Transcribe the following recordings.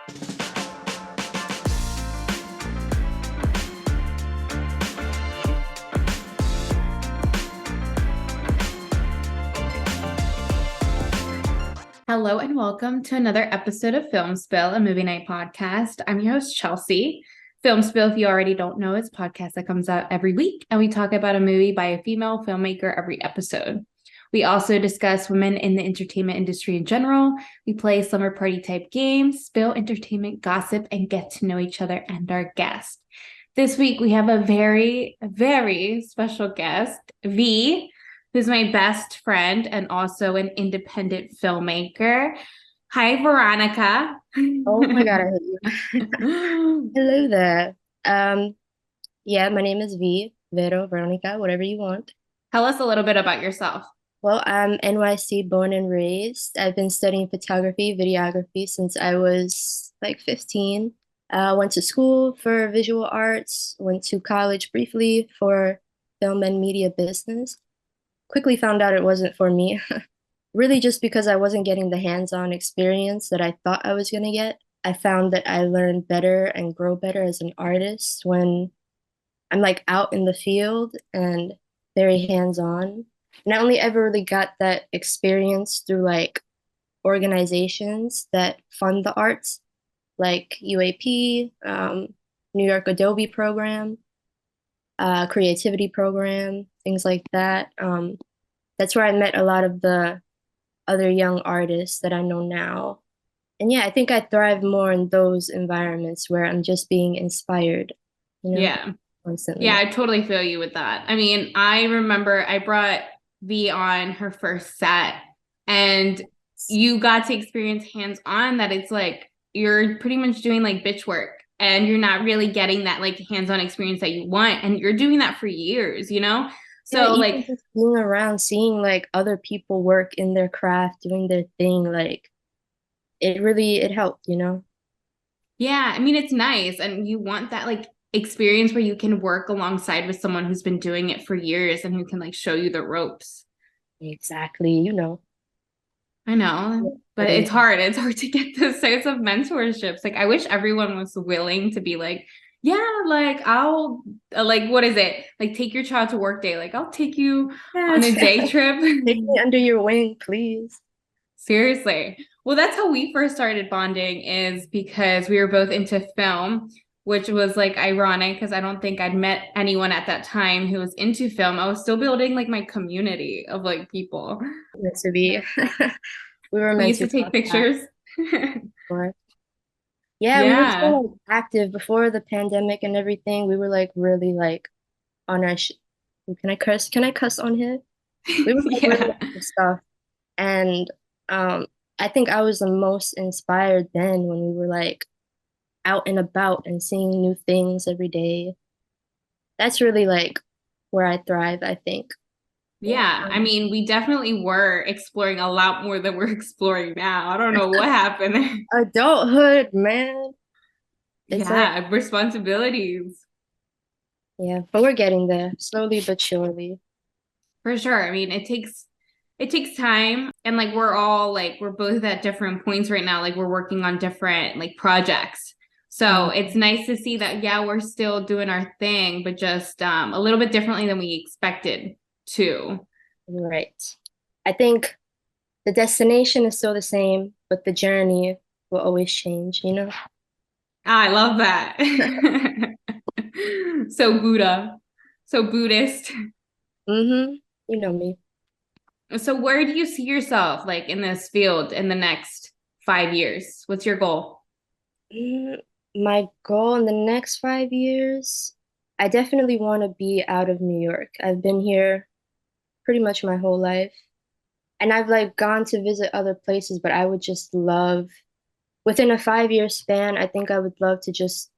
Hello and welcome to another episode of Film Spill, a movie night podcast. I'm your host, Chelsea. Film Spill, if you already don't know, is a podcast that comes out every week, and we talk about a movie by a female filmmaker every episode. We also discuss women in the entertainment industry in general. We play slumber party type games, spill entertainment gossip, and get to know each other and our guest. This week, we have a very, very special guest, V, who's my best friend and also an independent filmmaker. Hi, Veronica. Oh my God, I hate you. Hello there. Yeah, my name is V, Vero, Veronica, whatever you want. Tell us a little bit about yourself. Well, I'm NYC born and raised. I've been studying photography, videography since I was like 15. Went to school for visual arts, went to college briefly for film and media business. Quickly found out it wasn't for me. Really just because I wasn't getting the hands-on experience that I thought I was going to get. I found that I learn better and grow better as an artist when I'm like out in the field and very hands-on. And I only ever really got that experience through like organizations that fund the arts, like UAP, New York Adobe program, creativity program, things like that. That's where I met a lot of the other young artists that I know now. And yeah, I think I thrive more in those environments where I'm just being inspired, Yeah. Yeah, constantly. I totally feel you with that. I mean, I remember I brought V on her first set, and you got to experience hands-on that it's like you're pretty much doing like bitch work and you're not really getting that like hands-on experience that you want. And you're doing that for years, you know? Yeah, So even like just being around, seeing like other people work in their craft, doing their thing, like it helped. yeah, I mean, it's nice. And you want that like experience where you can work alongside with someone who's been doing it for years and who can like show you the ropes. Exactly. I know, but But it's hard. It's hard to get those types of mentorships. Like, I wish everyone was willing to be like, yeah, like I'll like what is it? Like take your child to work day. Like I'll take you on yes, a day trip. take me under your wing, please. Seriously. Well, that's how we first started bonding is because we were both into film, which was like ironic because I don't think I'd met anyone at that time who was into film. I was still building like my community of like people. Meant to be. We were We meant used to to take cross paths pictures. before. Yeah, we were Yeah. so like, active before the pandemic and everything. We were like really like on our sh can I curse? Can I cuss on here? We were like really Yeah. into stuff. And um I think I was the most inspired then when we were like out and about and seeing new things every day. That's really like where I thrive, I think. Yeah. Yeah. I mean, we definitely were exploring a lot more than we're exploring now. I don't know what happened. Adulthood, man. It's like, Yeah, responsibilities. yeah, but we're getting there slowly but surely. For sure. I mean, it takes time and like we're all like we're both at different points right now. Like we're working on different like projects. So Mm, it's nice to see that yeah, we're still doing our thing, but just a little bit differently than we expected to. right. I think the destination is still the same, but the journey will always change. Ah, I love that. So Buddha, so Buddhist. Mm-hmm. You know me. So where do you see yourself like in this field in the next 5 years? What's your goal? Mm, my goal in the next 5 years, I definitely want to be out of New York. I've been here pretty much my whole life, and I've like gone to visit other places, but I would just love, within a 5 year span, I think I would love to just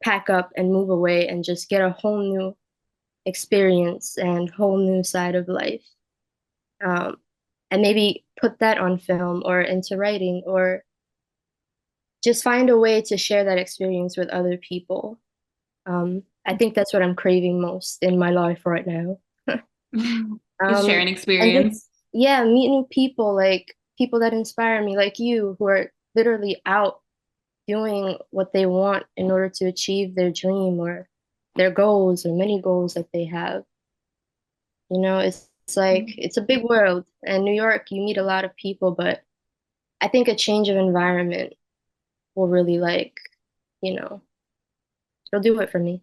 pack up and move away and just get a whole new experience and whole new side of life. Um, and maybe put that on film or into writing or just find a way to share that experience with other people. I think that's what I'm craving most in my life right now. Just share Um, an and experience. just, yeah, meet new people, like people that inspire me, like you, who are literally out doing what they want in order to achieve their dream or their goals or many goals that they have. It's like it's a big world. And New York, you meet a lot of people, but I think a change of environment will really you know, it'll do it for me.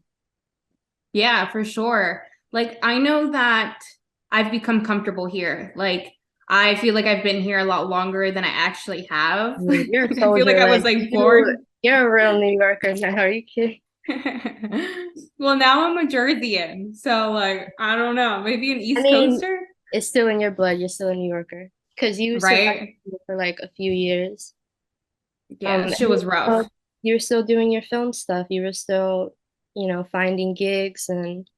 Yeah, for sure. Like, I know that I've become comfortable here. Like, I feel like I've been here a lot longer than I actually have. You're a Like, I feel like soldier, I was like like born. you're a real New Yorker now. Are you kidding? Well, now I'm a Jerseyan. So, like, I don't know, maybe an I East mean, Coaster, it's still in your blood. You're still a New Yorker because you survived right? for like a few years. Yeah, And shit was rough. you were still doing your film stuff. You were still, finding gigs and,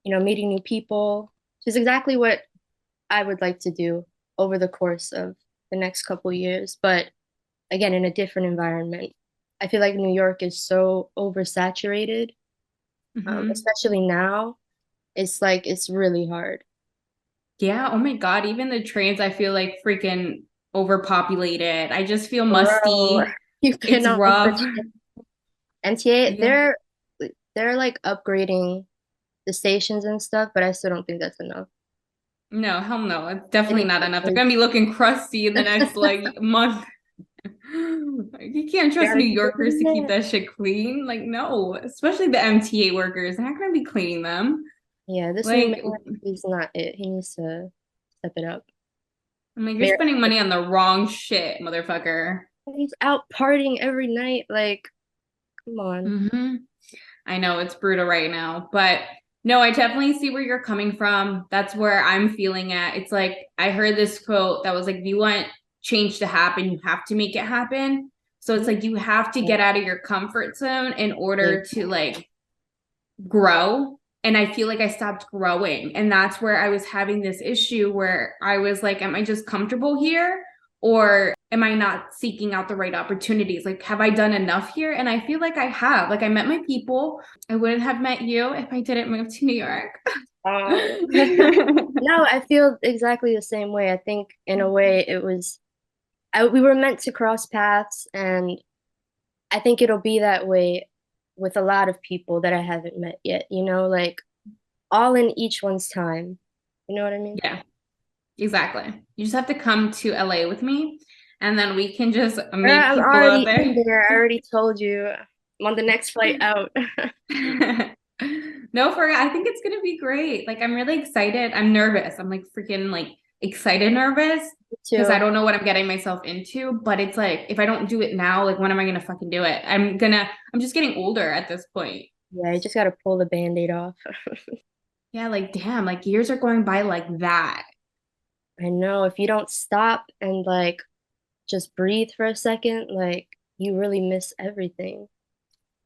meeting new people, which is exactly what I would like to do over the course of the next couple years. But again, in a different environment. I feel like New York is so oversaturated, Hmm. especially now. It's like it's really hard. Yeah, oh my God, even the trains, I feel like freaking overpopulated. I just feel Bro, musty. you've been It's on the rough. NTA. Yeah. They're like upgrading the stations and stuff, but I still don't think that's enough. No, hell no. It's They definitely need not enough. They're to gonna be looking crusty in the next like month. You can't trust New guarantee Yorkers to keep it. that shit clean. Like, no, especially the MTA workers. They're not gonna be cleaning them. Yeah, this new Like, mayor, he's not it. He needs to step it up. I'm like, you're Mayor, spending money on the wrong shit, motherfucker. he's out partying every night. Like, come on. Hmm. I know it's brutal right now, but no, I definitely see where you're coming from. That's where I'm feeling at. It's like I heard this quote that was like, if you want change to happen, you have to make it happen. So it's like you have to get out of your comfort zone in Yeah. order to like grow. And I feel like I stopped growing. And that's where I was having this issue where I was like, am I just comfortable here? Or am I not seeking out the right opportunities? Like, have I done enough here? And I feel like I have. Like, I met my people. I wouldn't have met you if I didn't move to New York. Um, no, I feel exactly the same way. I think in a way it was we were meant to cross paths, and I think it'll be that way with a lot of people that I haven't met yet, like all in each one's time. You know what I mean? Yeah, exactly. You just have to come to LA with me, and then we can just Girl, meet I'm people out already there. in there. I already told you I'm on the next flight out. No, for I think it's gonna be great. Like I'm really excited. I'm nervous. I'm like freaking like excited nervous Me because I too. don't know what I'm getting myself into. But it's like if I don't do it now, like when am I gonna fucking do it? I'm just getting older at this point. Yeah, you just gotta pull the band-aid off. Yeah, like damn, like years are going by like that. I know if you don't stop and like just breathe for a second, like you really miss everything.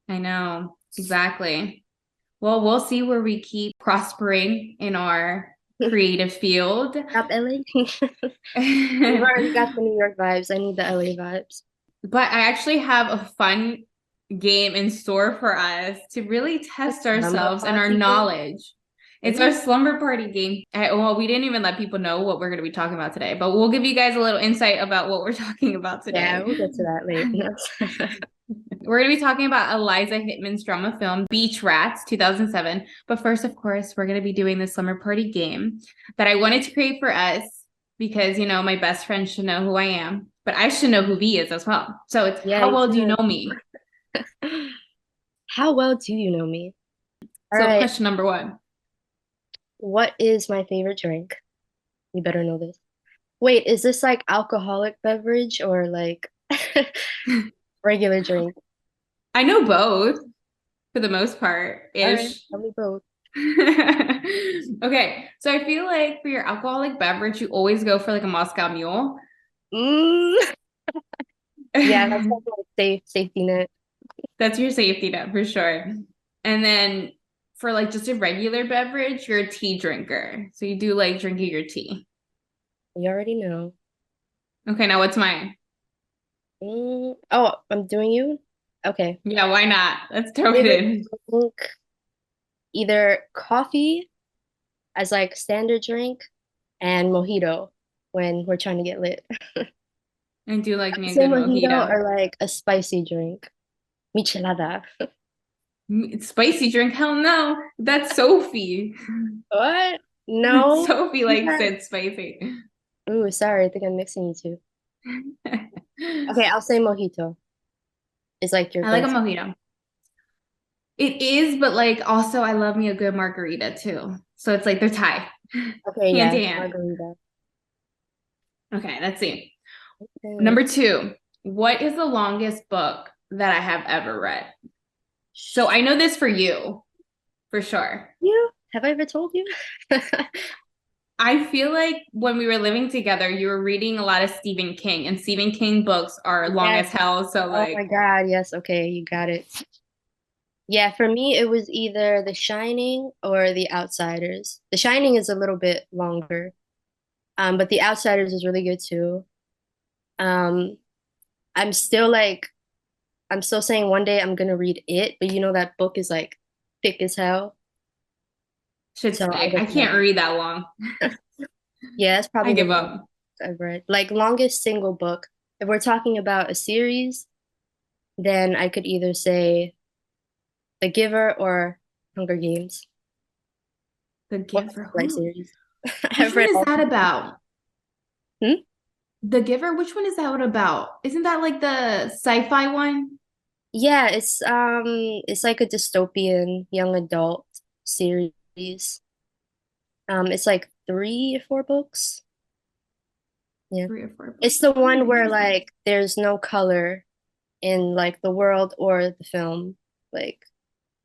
I know. Exactly. Well, we'll see where we keep prospering in our creative field. Stop LA. You've But already got the New York vibes. I need the LA vibes. I actually have a fun game in store for us to really test Slumber ourselves and our party game. knowledge. It's our Ooh, slumber party game. Well, we didn't even let people know what we're going to be talking about today, but we'll give you guys a little insight about what we're talking about yeah, today. we'll get to that later. We're going to be talking about Eliza Hittman's drama film Beach Rats 2007. But first, of course, we're going to be doing the slumber party game that I wanted to create for us because, my best friend should know who I am, but I should know who V is as well. So it's Yeah, how you well do you should. know me? How well do you know me? All So right, question number one. what is my favorite drink? You better know this. Wait, is this like alcoholic beverage or like regular drink? I know both for the most part All right, ish. tell me both. Okay, so I feel like for your alcoholic beverage, you always go for like a Moscow Mule. Mm. Yeah, that's like my safety net. That's your safety net for sure. And then for like just a regular beverage, you're a tea drinker. So you do like drinking your tea. You already know. Okay, now what's mine? Oh, I'm doing you? Okay. Yeah, why not? Let's throw it Favorite in. drink, either coffee as like standard drink and mojito when we're trying to get lit. I do like me a Say good mojito mojito. or like a spicy drink. Michelada. Spicy drink? Hell no. That's Sophie. What? No. Sophie likes Yeah. it spicy. Ooh, sorry. I think I'm mixing you two. Okay, I'll say mojito. Is like your I like a go-to. mojito. It is, but like also I love me a good margarita too. So it's like they're tied Okay, hand yeah, to hand. margarita. Okay, let's see. Okay. Number two, what is the longest book that I have ever read? So I know this for you, for sure. You? Have I ever told you? I feel like when we were living together, you were reading a lot of Stephen King, and Stephen King books are long as Yes. hell. So Oh my like, God. Yes. Okay, you got it. Yeah, for me, it was either The Shining or The Outsiders. The Shining is a little bit longer, but The Outsiders is really good too. Um, I'm still like, I'm still saying one day I'm gonna read it, but you know that book is like thick as hell. shit's So I thick. guess I can't read that long. yeah, that's I probably the give longest up. I've read. Like longest single book. If we're talking about a series, then I could either say The Giver or Hunger Games The or Giver. Twilight Who? series. Which I've one read is all. that about? Hmm? The Giver. Which one is that one about? Isn't that like the sci-fi one? Yeah, it's like a dystopian young adult series. It's like 3 or 4 books. Yeah. 3 or 4 books. It's the Oh, one where interesting. like there's no color in like the world or the film. Like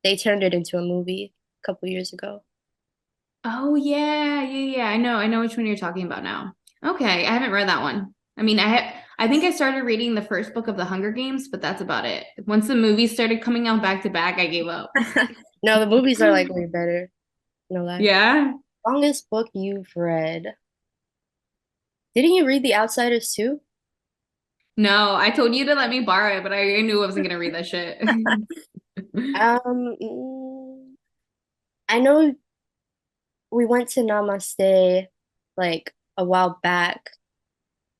they turned it into a movie a couple years ago. Oh yeah, yeah, yeah. I know which one you're talking about now. Okay, I haven't read that one. I mean, I think I started reading the first book of the Hunger Games, but that's about it. Once the movies started coming out back to back, I gave up. No, the movies are like way better. No lie. Yeah. Longest book you've read. Didn't you read The Outsiders too? No, I told you to let me borrow it, but I knew I wasn't gonna read that shit. Mm, I know we went to Namaste like a while back.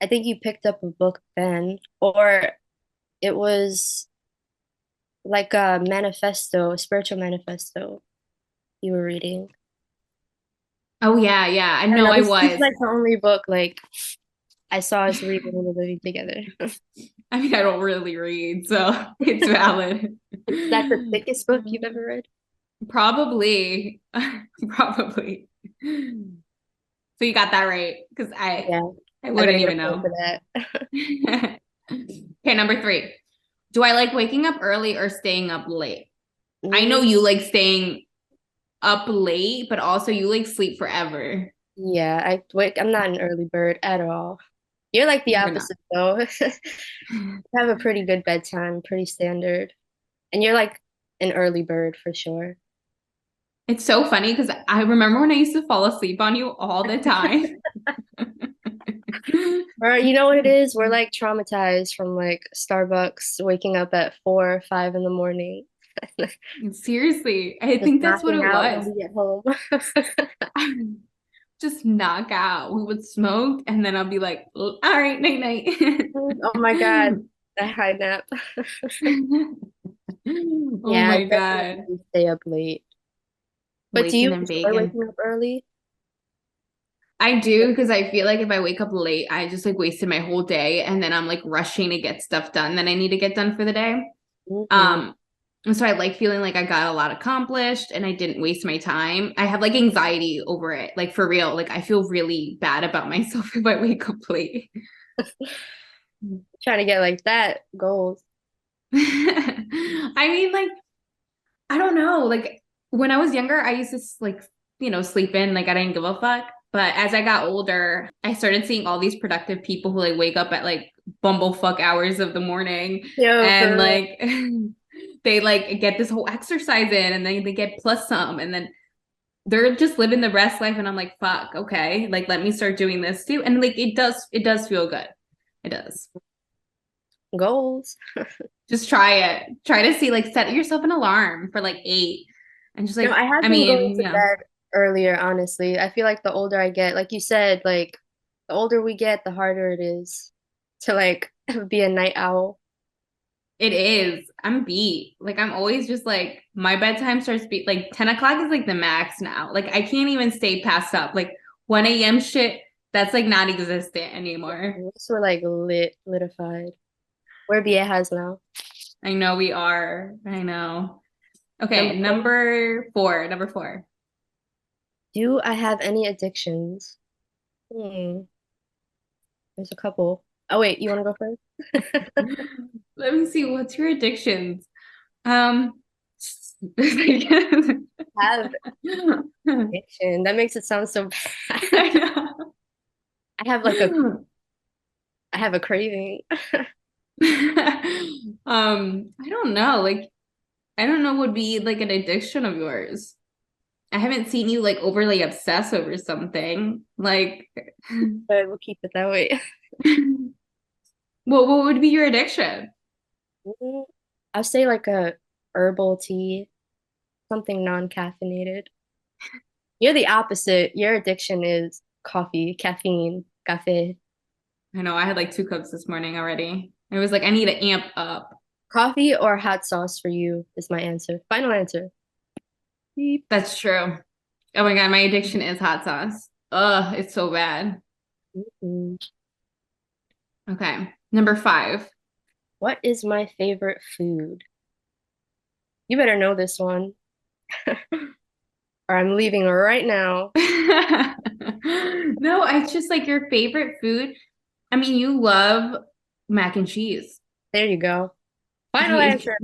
I think you picked up a book then, or it was like a manifesto, a spiritual manifesto you were reading. Oh yeah, yeah. I I don't know know. I This is was. like the only book like I saw us read when we were living together. I mean, I don't really read, so it's valid. Is that the thickest book you've ever read? Probably. Probably. So you got that right, because I Yeah, I I gotta wouldn't get a even point know. for that. Okay, number three. Do I like waking up early or staying up late? I know Mm, you like staying up late, but also you like sleep forever. yeah, I'm not an early bird at all. You're like the You're not. opposite though. You have a pretty good bedtime, pretty standard. And you're like an early bird for sure. It's so funny because I remember when I used to fall asleep on you all the time. Or you know what it is? We're like traumatized from like Starbucks waking up at 4 or 5 in the morning. Seriously, I Just think that's what knocking it out when was. we get home. Just knock out. We would smoke, and then I'll be like, all right, night night. Oh my God, that high nap. Oh Yeah, I my God. definitely stay up late. But do Bacon you and enjoy bacon. waking up early? I do because I feel like if I wake up late, I just like wasted my whole day and then I'm like rushing to get stuff done that I need to get done for the day. Hmm. Um, and so I like feeling like I got a lot accomplished and I didn't waste my time. I have like anxiety over it, like for real. Like I feel really bad about myself if I wake up late. Trying to get like that goals. I mean, like, I don't know. Like when I was younger, I used to like, sleep in, like I didn't give a fuck. But as I got older, I started seeing all these productive people who like wake up at like bumblefuck hours of the morning Yo, and for real. like they like get this whole exercise in and then they get plus some and then they're just living the rest life and I'm like, fuck, okay, like let me start doing this too. And like it does feel good. It does. Goals. Just try it. Try to see, like, set yourself an alarm for like 8 and just No, like, I have I been going mean, to bed earlier, honestly. I feel like the older I get, like you said, like the older we get, the harder it is. to like be a night owl. It is. I'm beat. Like I'm always just like my bedtime starts be like 10 o'clock is like the max now. Like I can't even stay past up. Like 1 a.m. shit, that's like not existent anymore. We're like litified. We're viejas now. I know we are. I know. Number Okay, four. number four. Number four. Do I have any addictions? Hmm. There's a couple. Oh wait, you want to go first? Let me see. What's your addictions? Um, Have addiction. That makes it sound so bad. I know. I have like a I have a craving. I don't know. Like, I don't know what would be like an addiction of yours. I haven't seen you like overly obsess over something. Like, But we'll keep it that way. what would be your addiction? I'll say like a herbal tea, something non-caffeinated. You're the opposite. Your addiction is coffee, caffeine, cafe. I know I had like 2 cups this morning already. I was like, I need to amp up. Coffee or hot sauce for you is my answer. Final answer. Beep. That's true. Oh my God, my addiction is hot sauce. Ugh, it's so bad. Mm. Okay, number five. What is my favorite food? You better know this one, or I'm leaving right now. No, it's just like your favorite food. I mean, you love mac and cheese. There you go. Final You, answer.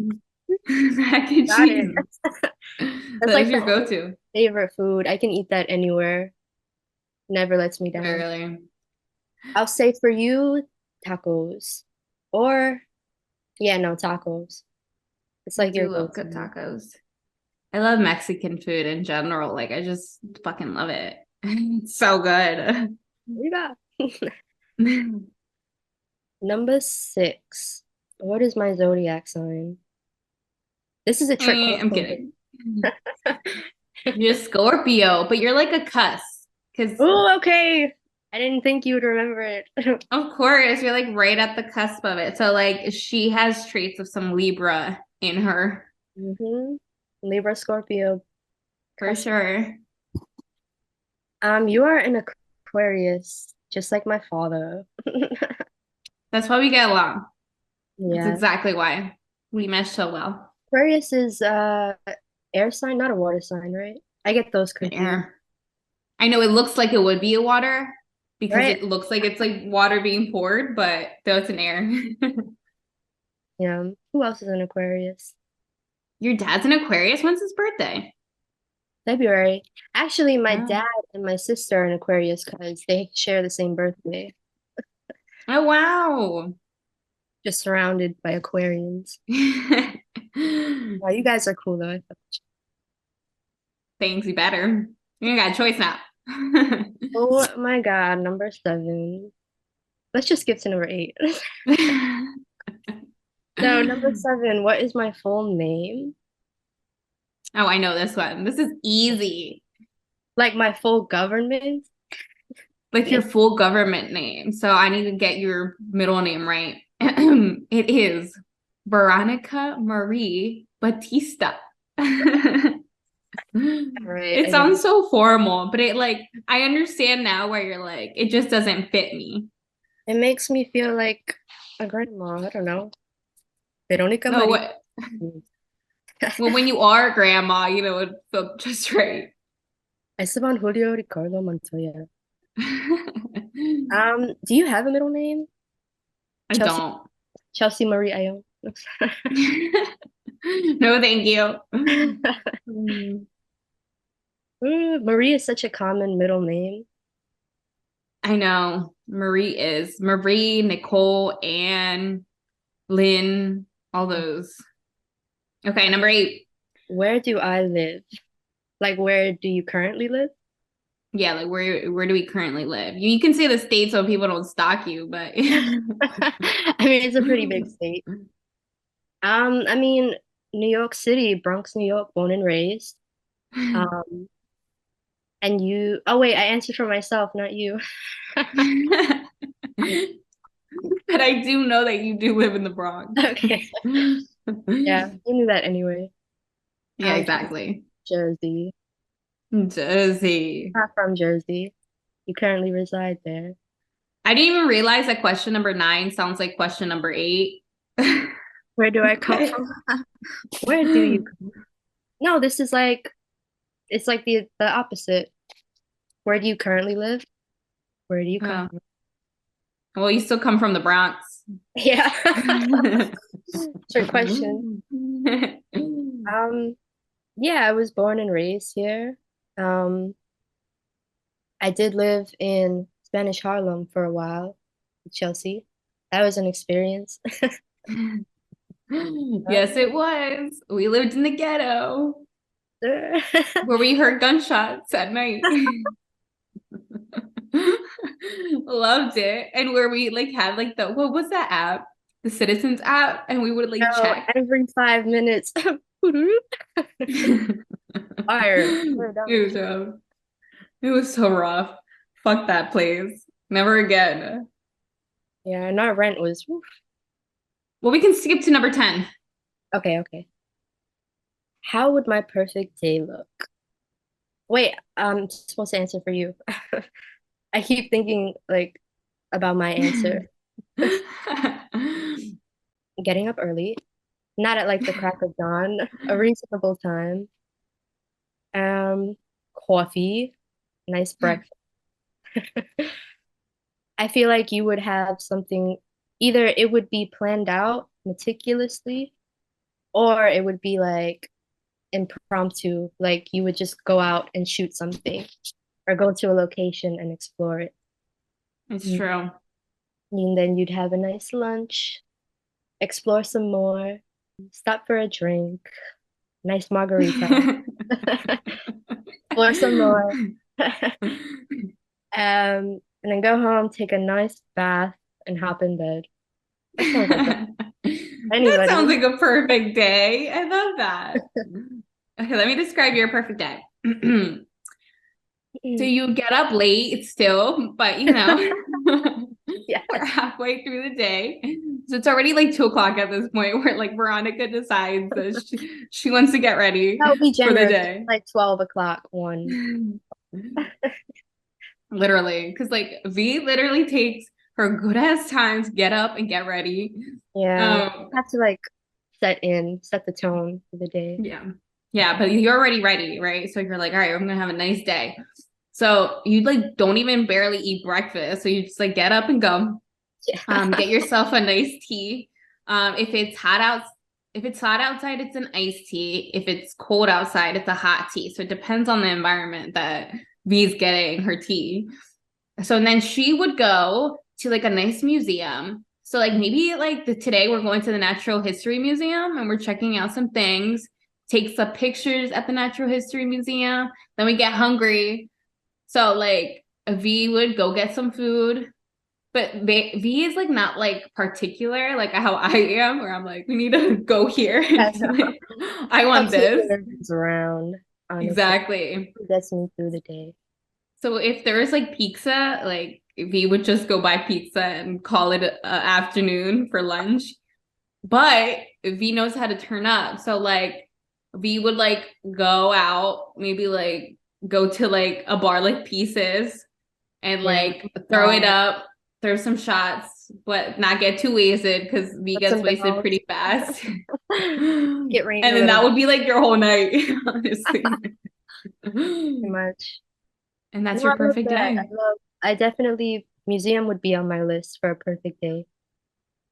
mac and Got it. cheese. That's That's like the your go-to. favorite food. I can eat that anywhere. Never lets me down. Literally. I'll say for you, tacos. Or, yeah, no, tacos. It's I like your do love good go-to. tacos. I love Mexican food in general. Like, I just fucking love it. It's so good. What you got? Number six. What is my zodiac sign? This is a trick I'm question. kidding. You're Scorpio, but you're like a cuss. Because, Oh, okay. I didn't think you would remember it. of course, you're like right at the cusp of it. So, like, she has traits of some Libra in her, hmm Libra, Scorpio. for sure. You are an Aquarius, just like my father. That's why we get along. That's Yeah. exactly why we mesh so well. Aquarius is air sign, not a water sign, right? I get those The confused. air. I know it looks like it would be a water because Right? it looks like it's like water being poured, but though it's an air. Yeah. Who else is an Aquarius? Your dad's an Aquarius. When's his birthday? February. Actually, my Oh, dad and my sister are an Aquarius because they share the same birthday. oh wow. Just surrounded by Aquarians. Wow, you guys are cool though. Thanks, you better. You ain't got a choice now. Oh my God, number seven. Let's just skip to number eight. No, number seven. What is my full name? Oh, I know this one. This is easy. Like my full government? Like your full government name. So I need to get your middle name right. It is Veronica Marie Batista. Right, It I get sounds it. so formal, but it like I understand now where you're like, it just doesn't fit me. It makes me feel like a grandma. I don't know. Veronica No, Maria. what well when you are a grandma, you know, it felt just right. Esteban Julio Ricardo Montoya. Do you have a middle name? I Chelsea don't. Chelsea Marie Ayon. No, thank you. Mm, Marie is such a common middle name. I know. Marie is Marie, Nicole, Anne, Lynn, all those. Okay, number eight. Where do I live? Like, where do you currently live? Yeah, like where do we currently live? You can say the state so people don't stalk you, but I mean, it's a pretty big state. I mean, New York City, Bronx, New York, born and raised. Um, and you, oh wait, I answered for myself, not you. But I do know that you do live in the Bronx. Okay. Yeah, you knew that anyway. Yeah, exactly. Jersey. Jersey. Not from Jersey. You currently reside there. I didn't even realize that question number 9 sounds like question number 8. Where do I come Okay. from? Where do you come? No, this is like it's like the opposite. Where do you currently live? Where do you come Oh. from? Well, you still come from the Bronx. Yeah. Trick question. Um, yeah, I was born and raised here. Um, I did live in Spanish Harlem for a while, Chelsea. That was an experience. Yes, it was. We lived in the ghetto where we heard gunshots at night. Loved it. And where we like had like the what was that app? The Citizens app, and we would like No, check. every 5 minutes. Fire. It was so rough. Fuck that place. Never again. Yeah, and our rent was whew. Well, we can skip to number 10. Okay, okay. How would my perfect day look? Wait, I'm supposed to answer for you. I keep thinking like about my answer. Getting up early, not at like the crack of dawn, a reasonable time. Coffee, nice breakfast. I feel like you would have something, either it would be planned out meticulously, or it would be like impromptu, like you would just go out and shoot something or go to a location and explore it. It's Mm. true. And then you'd have a nice lunch, explore some more, stop for a drink, nice margarita, explore some more, and then go home, take a nice bath, and hop in bed. That sounds like That sounds anybody. like a perfect day. I love that. Okay, let me describe your perfect day. So you get up late still, but Yeah. we're halfway through the day. So it's already like 2 o'clock at this point where like Veronica decides that she wants to get ready I'll be for the generous. It's day. like 12 o'clock, 1. Literally, because like V literally takes her good ass time to get up and get ready. Yeah. Um, I have to like set the tone for the day. yeah. Yeah, but you're already ready, right? So you're like, all right, I'm gonna have a nice day. So you like don't even barely eat breakfast. So you just like get up and go. Yeah. Get yourself a nice tea. If it's hot outside, it's an iced tea. If it's cold outside, it's a hot tea. So it depends on the environment that V's getting her tea. So and then she would go to like a nice museum. So like maybe like today we're going to the Natural History Museum and we're checking out some things, take some pictures at the Natural History Museum. Then we get hungry. So like V would go get some food. But V is like not like particular, like how I am, where I'm like, we need to go here. I know. I I'll want take this. whatever's around, honestly. Exactly. It gets me through the day. So if there was like pizza, like V would just go buy pizza and call it afternoon for lunch. But V knows how to turn up. So like V would like go out, maybe like go to like a bar like Pieces and Yeah. like throw it up, throw some shots, but not get too wasted because V Put gets some wasted dogs. pretty fast. Get And rain a then little that bit would be like your whole night, honestly. too much. And No, that's I your love perfect that. day. I definitely, museum would be on my list for a perfect day.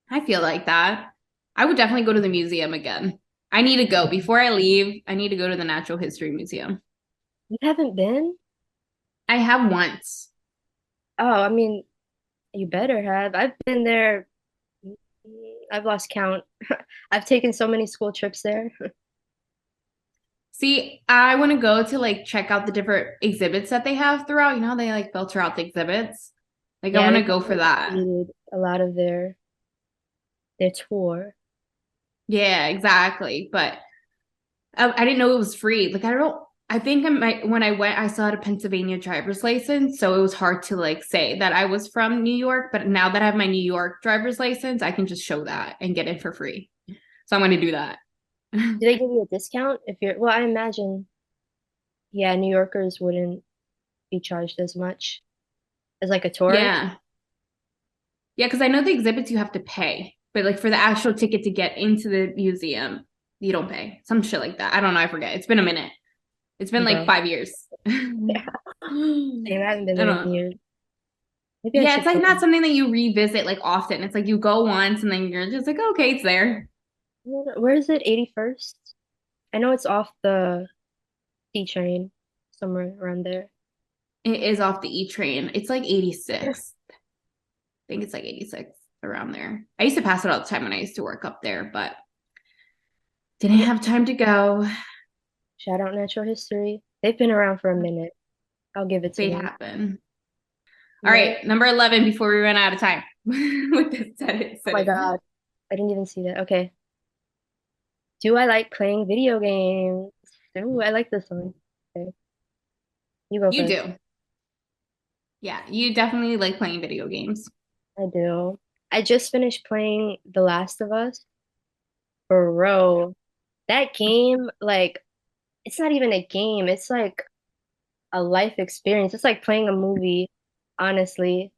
I feel like that. I would definitely go to the museum again. I need to go. Before I leave, I need to go to the Natural History Museum. You haven't been? I have once. Oh, I mean, you better have. I've been there. I've lost count. I've taken so many school trips there. See, I want to go to like check out the different exhibits that they have throughout. You know, they like filter out the exhibits. Like I Yeah, want they to go for probably that. completed a lot of their tour. Yeah, exactly. But I didn't know it was free. Like I think when I went, I still had a Pennsylvania driver's license, so it was hard to like say that I was from New York. But now that I have my New York driver's license, I can just show that and get in for free. So I'm going to do that. Do they give you a discount if you're, well, I imagine, yeah, New Yorkers wouldn't be charged as much as like a tourist. Yeah. Yeah, because I know the exhibits you have to pay, but like for the actual ticket to get into the museum, you don't pay. Some shit like that. I don't know. I forget. It's been a minute. It's been like Bro. 5 years. I Same, I haven't been don't there in know. years. Maybe I Yeah, it's should like go. not something that you revisit like often. It's like you go once and then you're just like, okay, it's there. Where is it? 81st? I know it's off the C train, somewhere around there. It is off the E train. It's like 86. I think it's like 86 around there. I used to pass it all the time when I used to work up there, but didn't Yeah. have time to go. Shout out Natural History. They've been around for a minute. I'll give it to They them. happen. All Yeah. right, number 11 before we run out of time with this Oh my setting. God. I didn't even see that. Okay. Do I like playing video games? Ooh, I like this one. Okay. You go You first. do. Yeah, you definitely like playing video games. I do. I just finished playing The Last of Us. Bro, that game, like, it's not even a game. It's like a life experience. It's like playing a movie, honestly.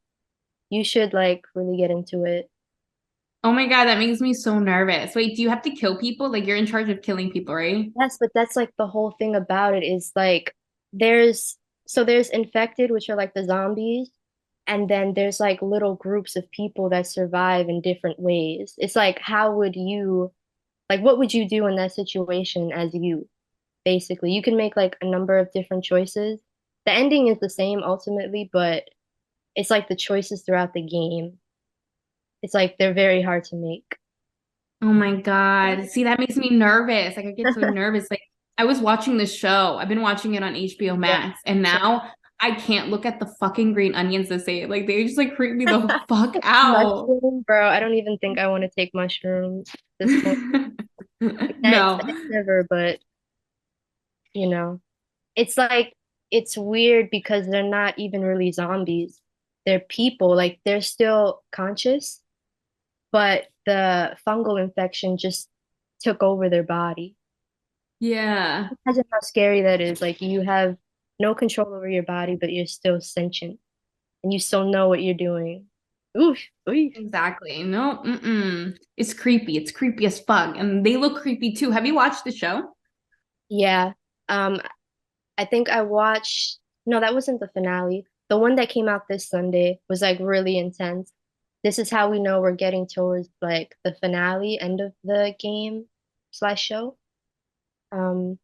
You should like really get into it. Oh my God, that makes me so nervous. Wait, do you have to kill people? Like you're in charge of killing people, right? Yes, but that's like the whole thing about it is like there's there's infected, which are like the zombies, and then there's like little groups of people that survive in different ways. It's like how would you like what would you do in that situation as you, basically? You can make like a number of different choices. The ending is the same ultimately, but it's like the choices throughout the game. It's like they're very hard to make. Oh my God. See, that makes me nervous. Like I get so nervous. Like I was watching this show. I've been watching it on HBO Yeah. Max, and now I can't look at the fucking green onions to say it. Like they just like creep me the fuck out. Mushroom, bro. I don't even think I want to take mushrooms at this point. Can't No. say never, but you know, it's like it's weird because they're not even really zombies. They're people. Like they're still conscious, but the fungal infection just took over their body. Yeah. Imagine how scary that is. Like you have no control over your body, but you're still sentient and you still know what you're doing. Oof, oof. Exactly. No, it's creepy. It's creepy as fuck. And they look creepy too. Have you watched the show? Yeah. Um, I think I watched, no, that wasn't the finale. The one that came out this Sunday was like really intense. This is how we know we're getting towards like the finale, end of the game slash show. Um,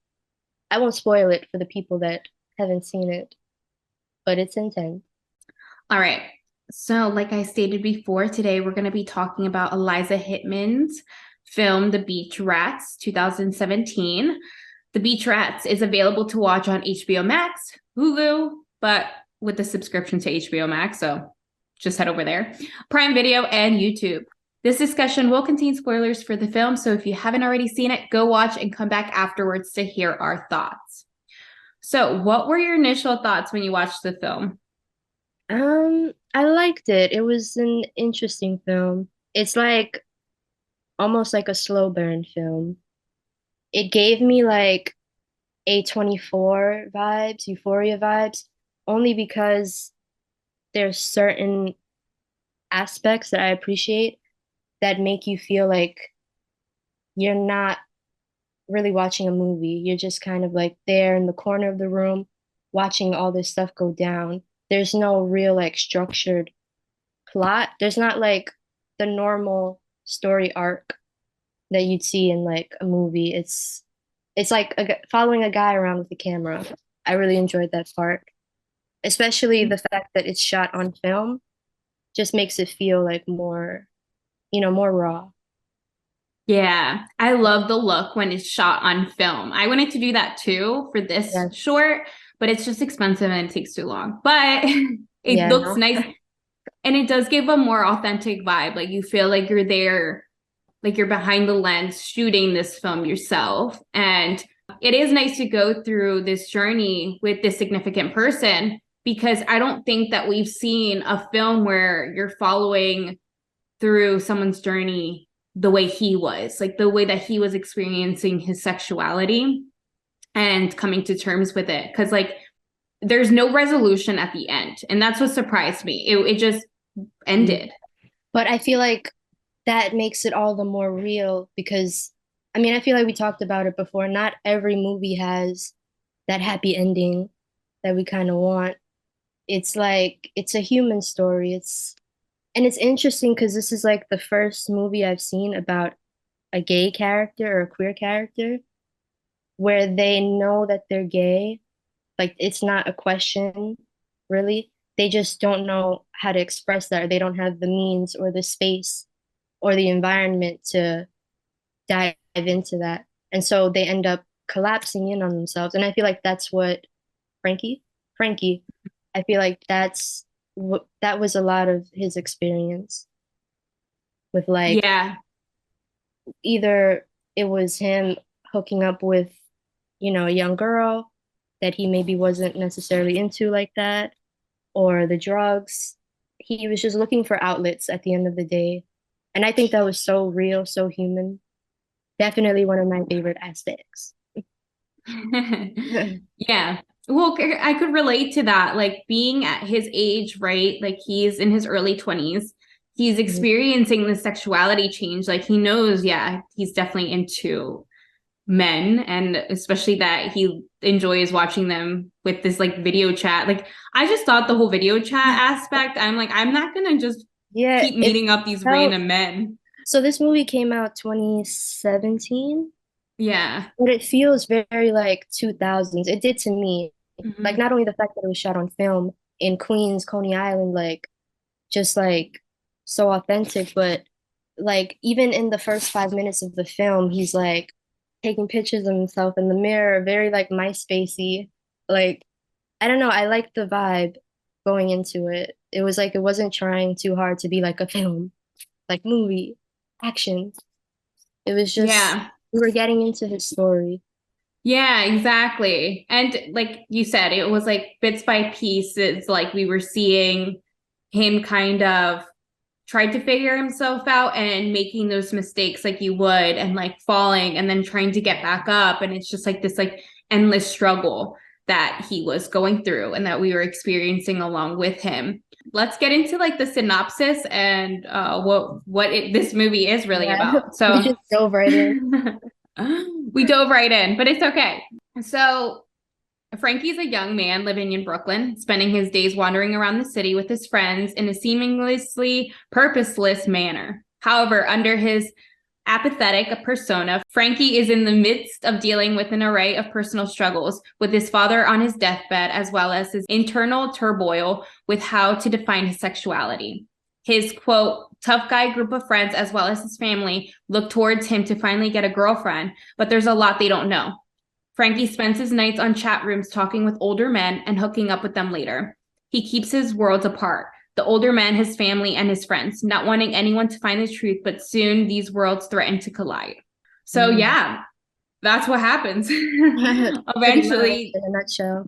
I won't spoil it for the people that haven't seen it, but it's intense. All right. So, like I stated before, today we're going to be talking about Eliza Hittman's film, The Beach Rats, 2017. The Beach Rats is available to watch on HBO Max, Hulu, but with the subscription to HBO Max. So, just head over there. Prime Video and YouTube. This discussion will contain spoilers for the film. So, if you haven't already seen it, go watch and come back afterwards to hear our thoughts. So, what were your initial thoughts when you watched the film? I liked it. It was an interesting film. It's like almost like a slow burn film. It gave me like A24 vibes, Euphoria vibes, only because there's certain aspects that I appreciate that make you feel like you're not really watching a movie. You're just kind of like there in the corner of the room watching all this stuff go down. There's no real like structured plot. There's not like the normal story arc that you'd see in like a movie. It's like following a guy around with a camera. I really enjoyed that part, especially the fact that it's shot on film just makes it feel like more, more raw. Yeah, I love the look when it's shot on film. I wanted to do that too for this Yeah. short, but it's just expensive and it takes too long. But it Yeah, looks no. nice and it does give a more authentic vibe. Like you feel like you're there, like you're behind the lens shooting this film yourself. And It is nice to go through this journey with this significant person because I don't think that we've seen a film where you're following through someone's journey the way he was, like the way that he was experiencing his sexuality and coming to terms with it. Because, like, there's no resolution at the end. And that's what surprised me. It just ended. But I feel like that makes it all the more real because, I mean, I feel like we talked about it before. Not every movie has that happy ending that we kind of want. It's like it's a human story. And it's interesting because this is like the first movie I've seen about a gay character or a queer character where they know that they're gay. Like it's not a question, really. They just don't know how to express that, or they don't have the means or the space or the environment to dive into that. And so they end up collapsing in on themselves. And I feel like that's what Frankie, Frankie, I feel like that's what that was a lot of his experience with like Yeah. either it was him hooking up with, a young girl that he maybe wasn't necessarily into like that, or the drugs. He was just looking for outlets at the end of the day. And I think that was so real, so human. Definitely one of my favorite aspects. Yeah. Well, I could relate to that. Like being at his age, right? Like he's in his early 20s. He's experiencing the sexuality change. Like he knows, yeah, he's definitely into men, and especially that he enjoys watching them with this like video chat. Like I just thought the whole video chat aspect, I'm like, I'm not gonna just Yeah, keep it meeting up these felt random men. so this movie came out 2017, Yeah. but it feels very like 2000s. It did to me. Like Hmm. not only the fact that it was shot on film in Queens, Coney Island, like just like so authentic, but like even in the first 5 minutes of the film, he's like taking pictures of himself in the mirror, very like MySpacey. Like I don't know, I liked the vibe going into it. It was like it wasn't trying too hard to be like a film, like movie, action. It was just Yeah. we were getting into his story. Yeah, exactly. And like you said, it was like bits by pieces, like we were seeing him kind of try to figure himself out and making those mistakes like you would, and like falling and then trying to get back up. And it's just like this like endless struggle that he was going through and that we were experiencing along with him. Let's get into like the synopsis and this movie is really Yeah, about. we So just dove right in. we dove right in, but it's okay. So Frankie's a young man living in Brooklyn, spending his days wandering around the city with his friends in a seemingly purposeless manner. However, under his apathetic persona, Frankie is in the midst of dealing with an array of personal struggles, with his father on his deathbed, as well as his internal turmoil with how to define his sexuality. His quote, tough guy group of friends, as well as his family, look towards him to finally get a girlfriend, but there's a lot they don't know. Frankie spends his nights on chat rooms talking with older men and hooking up with them later. He keeps his worlds apart, the older men, his family, and his friends, not wanting anyone to find the truth, but soon these worlds threaten to collide. So, Mm. yeah, that's what happens. Pretty much Eventually, in a nutshell.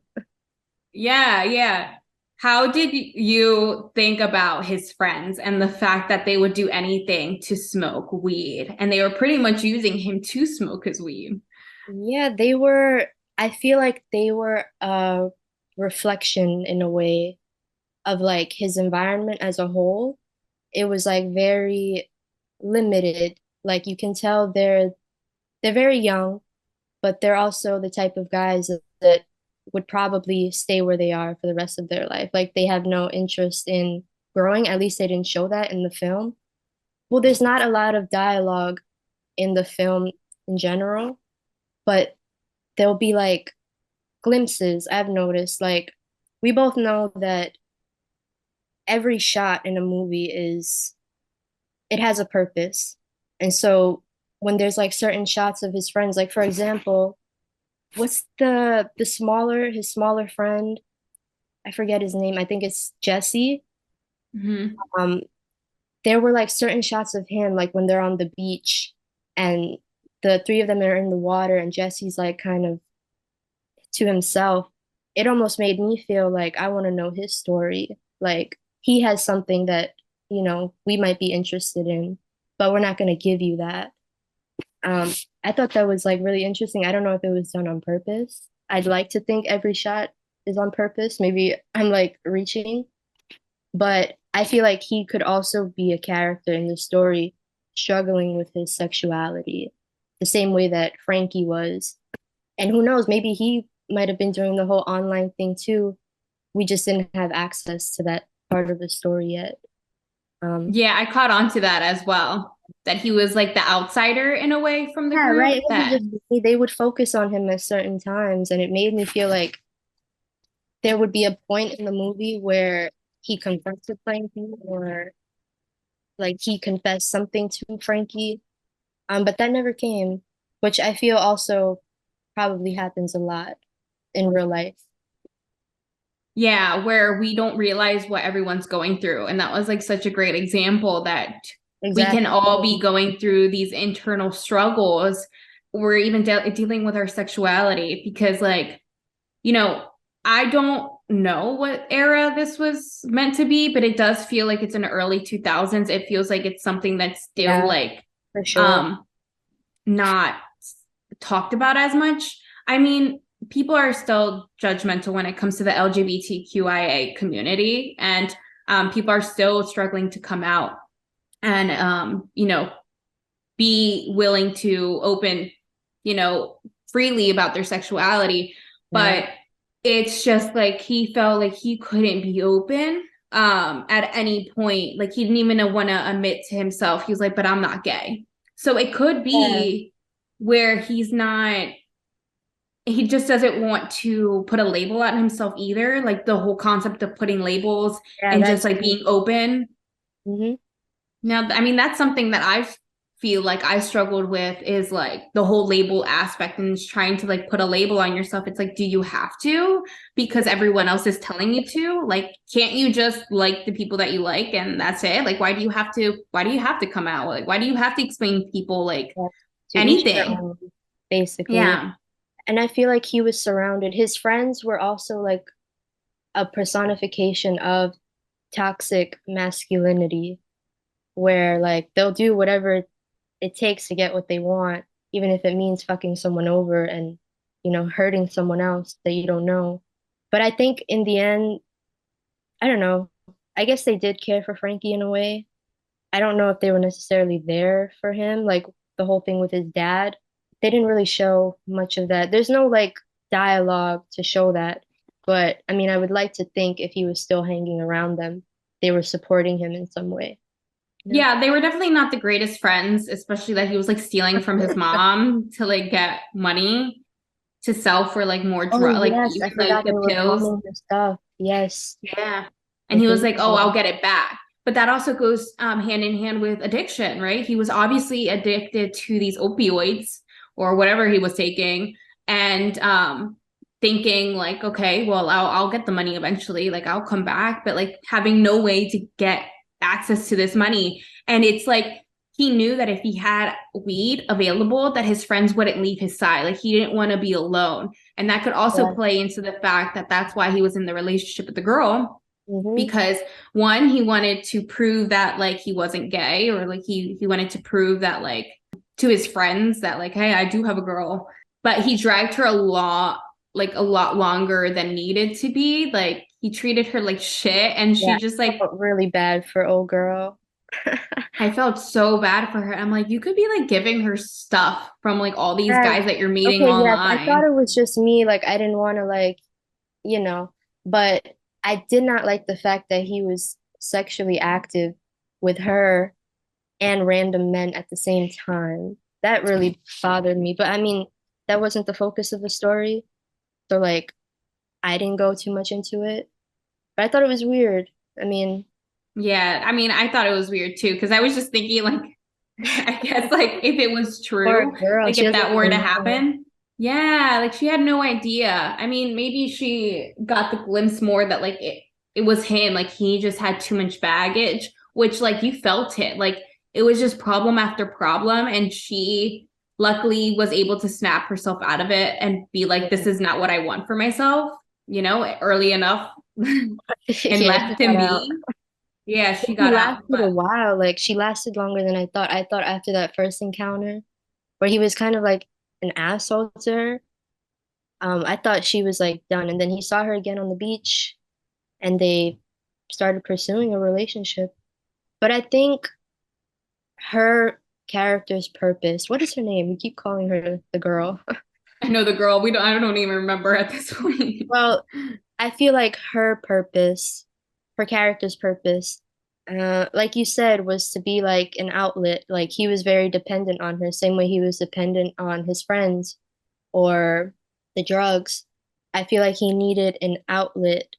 yeah, yeah. How did you think about his friends and the fact that they would do anything to smoke weed? And they were pretty much using him to smoke his weed. Yeah, I feel like they were a reflection in a way of like his environment as a whole. It was like very limited. Like you can tell they're very young, but they're also the type of guys that would probably stay where they are for the rest of their life. Like they have no interest in growing. At least they didn't show that in the film. Well, there's not a lot of dialogue in the film in general, but there'll be like glimpses I've noticed. Like we both know that every shot in a movie it has a purpose. And so when there's like certain shots of his friends, like for example, what's the smaller his smaller friend? I forget his name. I think it's Jesse. Mhm. Um, there were like certain shots of him, like when they're on the beach and the three of them are in the water and Jesse's like kind of to himself, it almost made me feel like I want to know his story. Like he has something that, we might be interested in, but we're not going to give you that. Um, I thought that was like really interesting. I don't know if it was done on purpose. I'd like to think every shot is on purpose. Maybe I'm like reaching, but I feel like he could also be a character in the story struggling with his sexuality, the same way that Frankie was. And who knows, maybe he might have been doing the whole online thing too. We just didn't have access to that part of the story yet. Yeah, I caught on to that as well. That he was like the outsider in a way from the Yeah, group. right. It wasn't That just me. They would focus on him at certain times, and it made me feel like there would be a point in the movie where he confronted Frankie or like he confessed something to Frankie. But that never came, which I feel also probably happens a lot in real life. yeah, where we don't realize what everyone's going through. And that was like such a great example that we can Exactly. all be going through these internal struggles. We're even dealing with our sexuality because, like, you know, I don't know what era this was meant to be, but it does feel like it's in the early 2000s. It feels like it's something that's still Yeah, like for sure. um not talked about as much. I mean, people are still judgmental when it comes to the LGBTQIA community, and people are still struggling to come out and, be willing to open, you know, freely about their sexuality. Yeah. But it's just like he felt like he couldn't be open at any point. Like he didn't even want to admit to himself. He was like, but I'm not gay. So it could Yeah. be where he just doesn't want to put a label on himself either. Like the whole concept of putting labels Yeah, and just that's like being open. hmm Now, I mean, that's something that I feel like I struggled with is like the whole label aspect and just trying to like put a label on yourself. It's like, do you have to? Because everyone else is telling you to? Like, can't you just like the people that you like and that's it? Like, why do you have to come out? Like, why do you have to explain to people like yeah, to each their anything? own, basically. Yeah. And I feel like he was surrounded. His friends were also like a personification of toxic masculinity, where like they'll do whatever it takes to get what they want, even if it means fucking someone over and, hurting someone else that you don't know. But I think in the end, I don't know. I guess they did care for Frankie in a way. I don't know if they were necessarily there for him, like the whole thing with his dad. They didn't really show much of that. There's no like dialogue to show that. But I mean, I would like to think if he was still hanging around them, they were supporting him in some way. Yeah. Yeah, they were definitely not the greatest friends, especially that he was like stealing from his mom to like get money to sell for like more Oh, drug, like yes, even I like forgot they the were pills. bombing her stuff. Yes, Yeah. And I he was think like, "Oh, I'll so. get it back." But that also goes hand in hand with addiction, right? He was obviously addicted to these opioids or whatever he was taking, and thinking like, "Okay, well, I'll get the money eventually. Like, I'll come back." But like having no way to get access to this money, and it's like he knew that if he had weed available, that his friends wouldn't leave his side. Like he didn't want to be alone, and that could also Yeah. play into the fact that that's why he was in the relationship with the girl hmm because one he wanted to prove that like he wasn't gay or like he wanted to prove that like to his friends that like hey I do have a girl but he dragged her a lot longer than needed to be like he treated her like shit and Yeah, she just like I felt really bad for old girl. I felt so bad for her. I'm like you could be like giving her stuff from like all these Yes. guys that you're meeting Okay, yes, I thought online. it was just me. Like, I didn't want to, like, you know, but I did not like the fact that he was sexually active with her and random men at the same time. That really bothered me. But I mean, that wasn't the focus of the story. So, like, I didn't go too much into it. But I thought it was weird. I mean, Yeah, I mean, I thought it was weird too because I was just thinking like I guess like if it was poor true, girl, like she if doesn't that were to even know. happen, yeah, like she had no idea. I mean, maybe she got the glimpse more that like it was him, like he just had too much baggage, which like you felt it. Like it was just problem after problem and she luckily was able to snap herself out of it and be like, this is not what I want for myself, early enough and Yeah, she left him got out. be. Yeah, she She got out. lasted a But while. Like she lasted longer than I thought. I thought after that first encounter, where he was kind of like an asshole to her, I thought she was like done. And then he saw her again on the beach, and they started pursuing a relationship. But I think her character's purpose, what is her name? We keep calling her the girl. I know the girl, I don't even remember at this point. Well, I feel like her purpose, her character's purpose, like you said, was to be like an outlet. Like he was very dependent on her, same way he was dependent on his friends or the drugs. I feel like he needed an outlet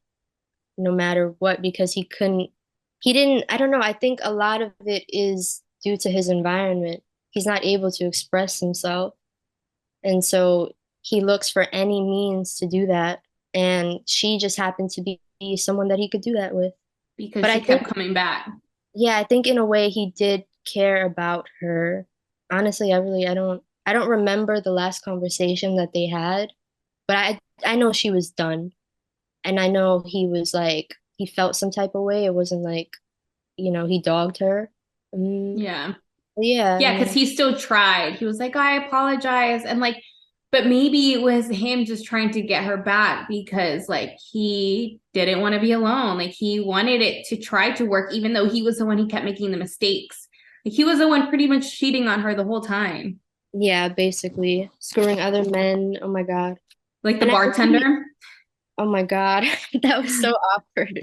no matter what because he didn't, I don't know, I think a lot of it is due to his environment. He's not able to express himself. And so he looks for any means to do that. And she just happened to be someone that he could do that with. Because But she I think, kept coming back. yeah, I think in a way he did care about her. Honestly, I don't remember the last conversation that they had, but I know she was done. And I know he was like, he felt some type of way. It wasn't like, he dogged her. Mm, Yeah. yeah, Yeah, because and he still tried. He was like, I apologize. And like, but maybe it was him just trying to get her back because like he didn't want to be alone. Like he wanted it to try to work, even though he was the one who kept making the mistakes. Like he was the one pretty much cheating on her the whole time. yeah, basically screwing other men. Oh my God. Like the And I really, bartender. oh my God, that was so awkward.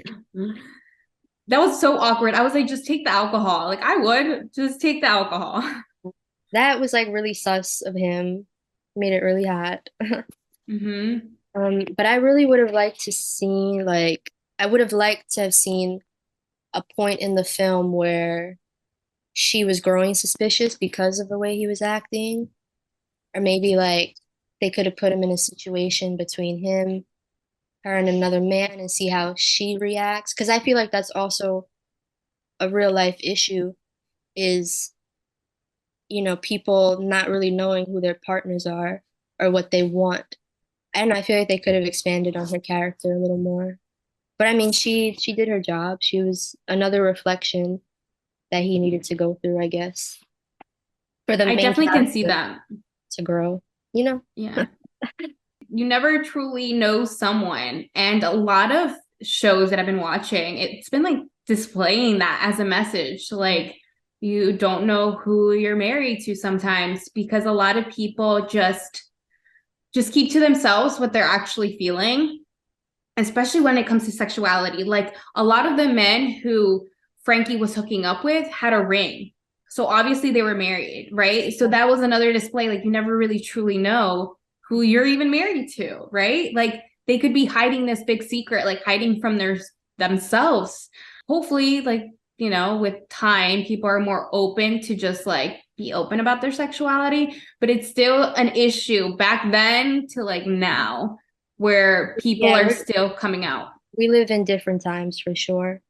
That was so awkward. I was like, just take the alcohol. Like I would just take the alcohol. That was like really sus of him. Made it really hot. Hmm. But I really would have liked to see like I would have liked to have seen a point in the film where she was growing suspicious because of the way he was acting, or maybe like they could have put him in a situation between him, her, and another man and see how she reacts. Because I feel like that's also a real life issue is people not really knowing who their partners are or what they want. I don't know, I feel like they could have expanded on her character a little more. But I mean, she did her job. She was another reflection that he needed to go through, I guess, for the I main definitely can see character that. to grow, you know? Yeah. You never truly know someone. And a lot of shows that I've been watching, it's been like displaying that as a message. Like you don't know who you're married to sometimes because a lot of people just keep to themselves what they're actually feeling, especially when it comes to sexuality. Like a lot of the men who Frankie was hooking up with had a ring. So obviously they were married, right? So that was another display. Like you never really truly know who you're even married to, right? Like they could be hiding this big secret, like hiding from themselves. Hopefully, like, with time, people are more open to just like be open about their sexuality, but it's still an issue back then to like now where people Yeah, are still coming out. we live in different times for sure.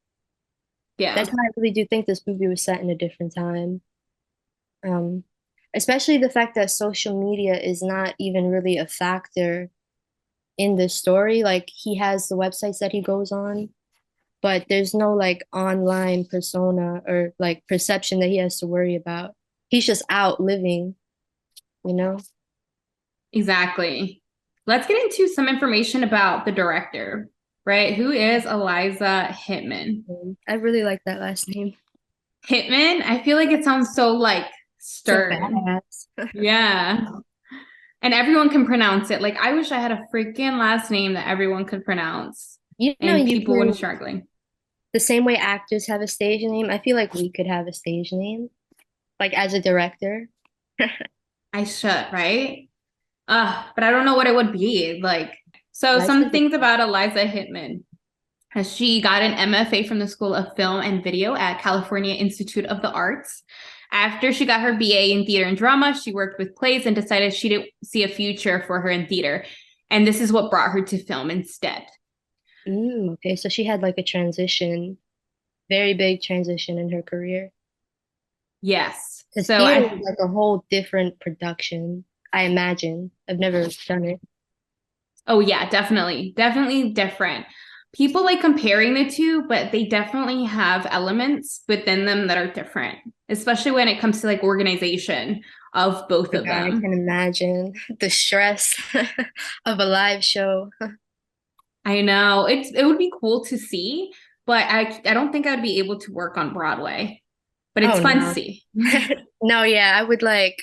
That's Yeah. why I really do think this movie was set in a different time. Um, Especially the fact that social media is not even really a factor in the story. Like he has the websites that he goes on, but there's no like online persona or like perception that he has to worry about. He's just out living, you know? Exactly. Let's get into some information about the director, right? Who is Eliza Hittman? I really like that last name. Hittman, I feel like it sounds so like So stern. badass. Yeah. And everyone can pronounce it. Like I wish I had a freaking last name that everyone could pronounce and You people can wouldn't struggling. the same way actors have a stage name. I feel like we could have a stage name, like as a director. I should, right? But I don't know what it would be. Like, so Eliza some did things about Eliza Hittman. She got an MFA from the School of Film and Video at California Institute of the Arts. After she got her BA in theater and drama, she worked with plays and decided she didn't see a future for her in theater. And this is what brought her to film instead. Okay, so she had like a transition, very big transition in her career. Yes. Because So theater is like a whole different production, I imagine. I've never done it. oh yeah, definitely. Definitely different. People like comparing the two, but they definitely have elements within them that are different, especially when it comes to like organization of both My of God, I them. can imagine the stress of a live show. I know. It would be cool to see, but I don't think I'd be able to work on Broadway. But Oh it's fun to no. see. No, yeah, I would like,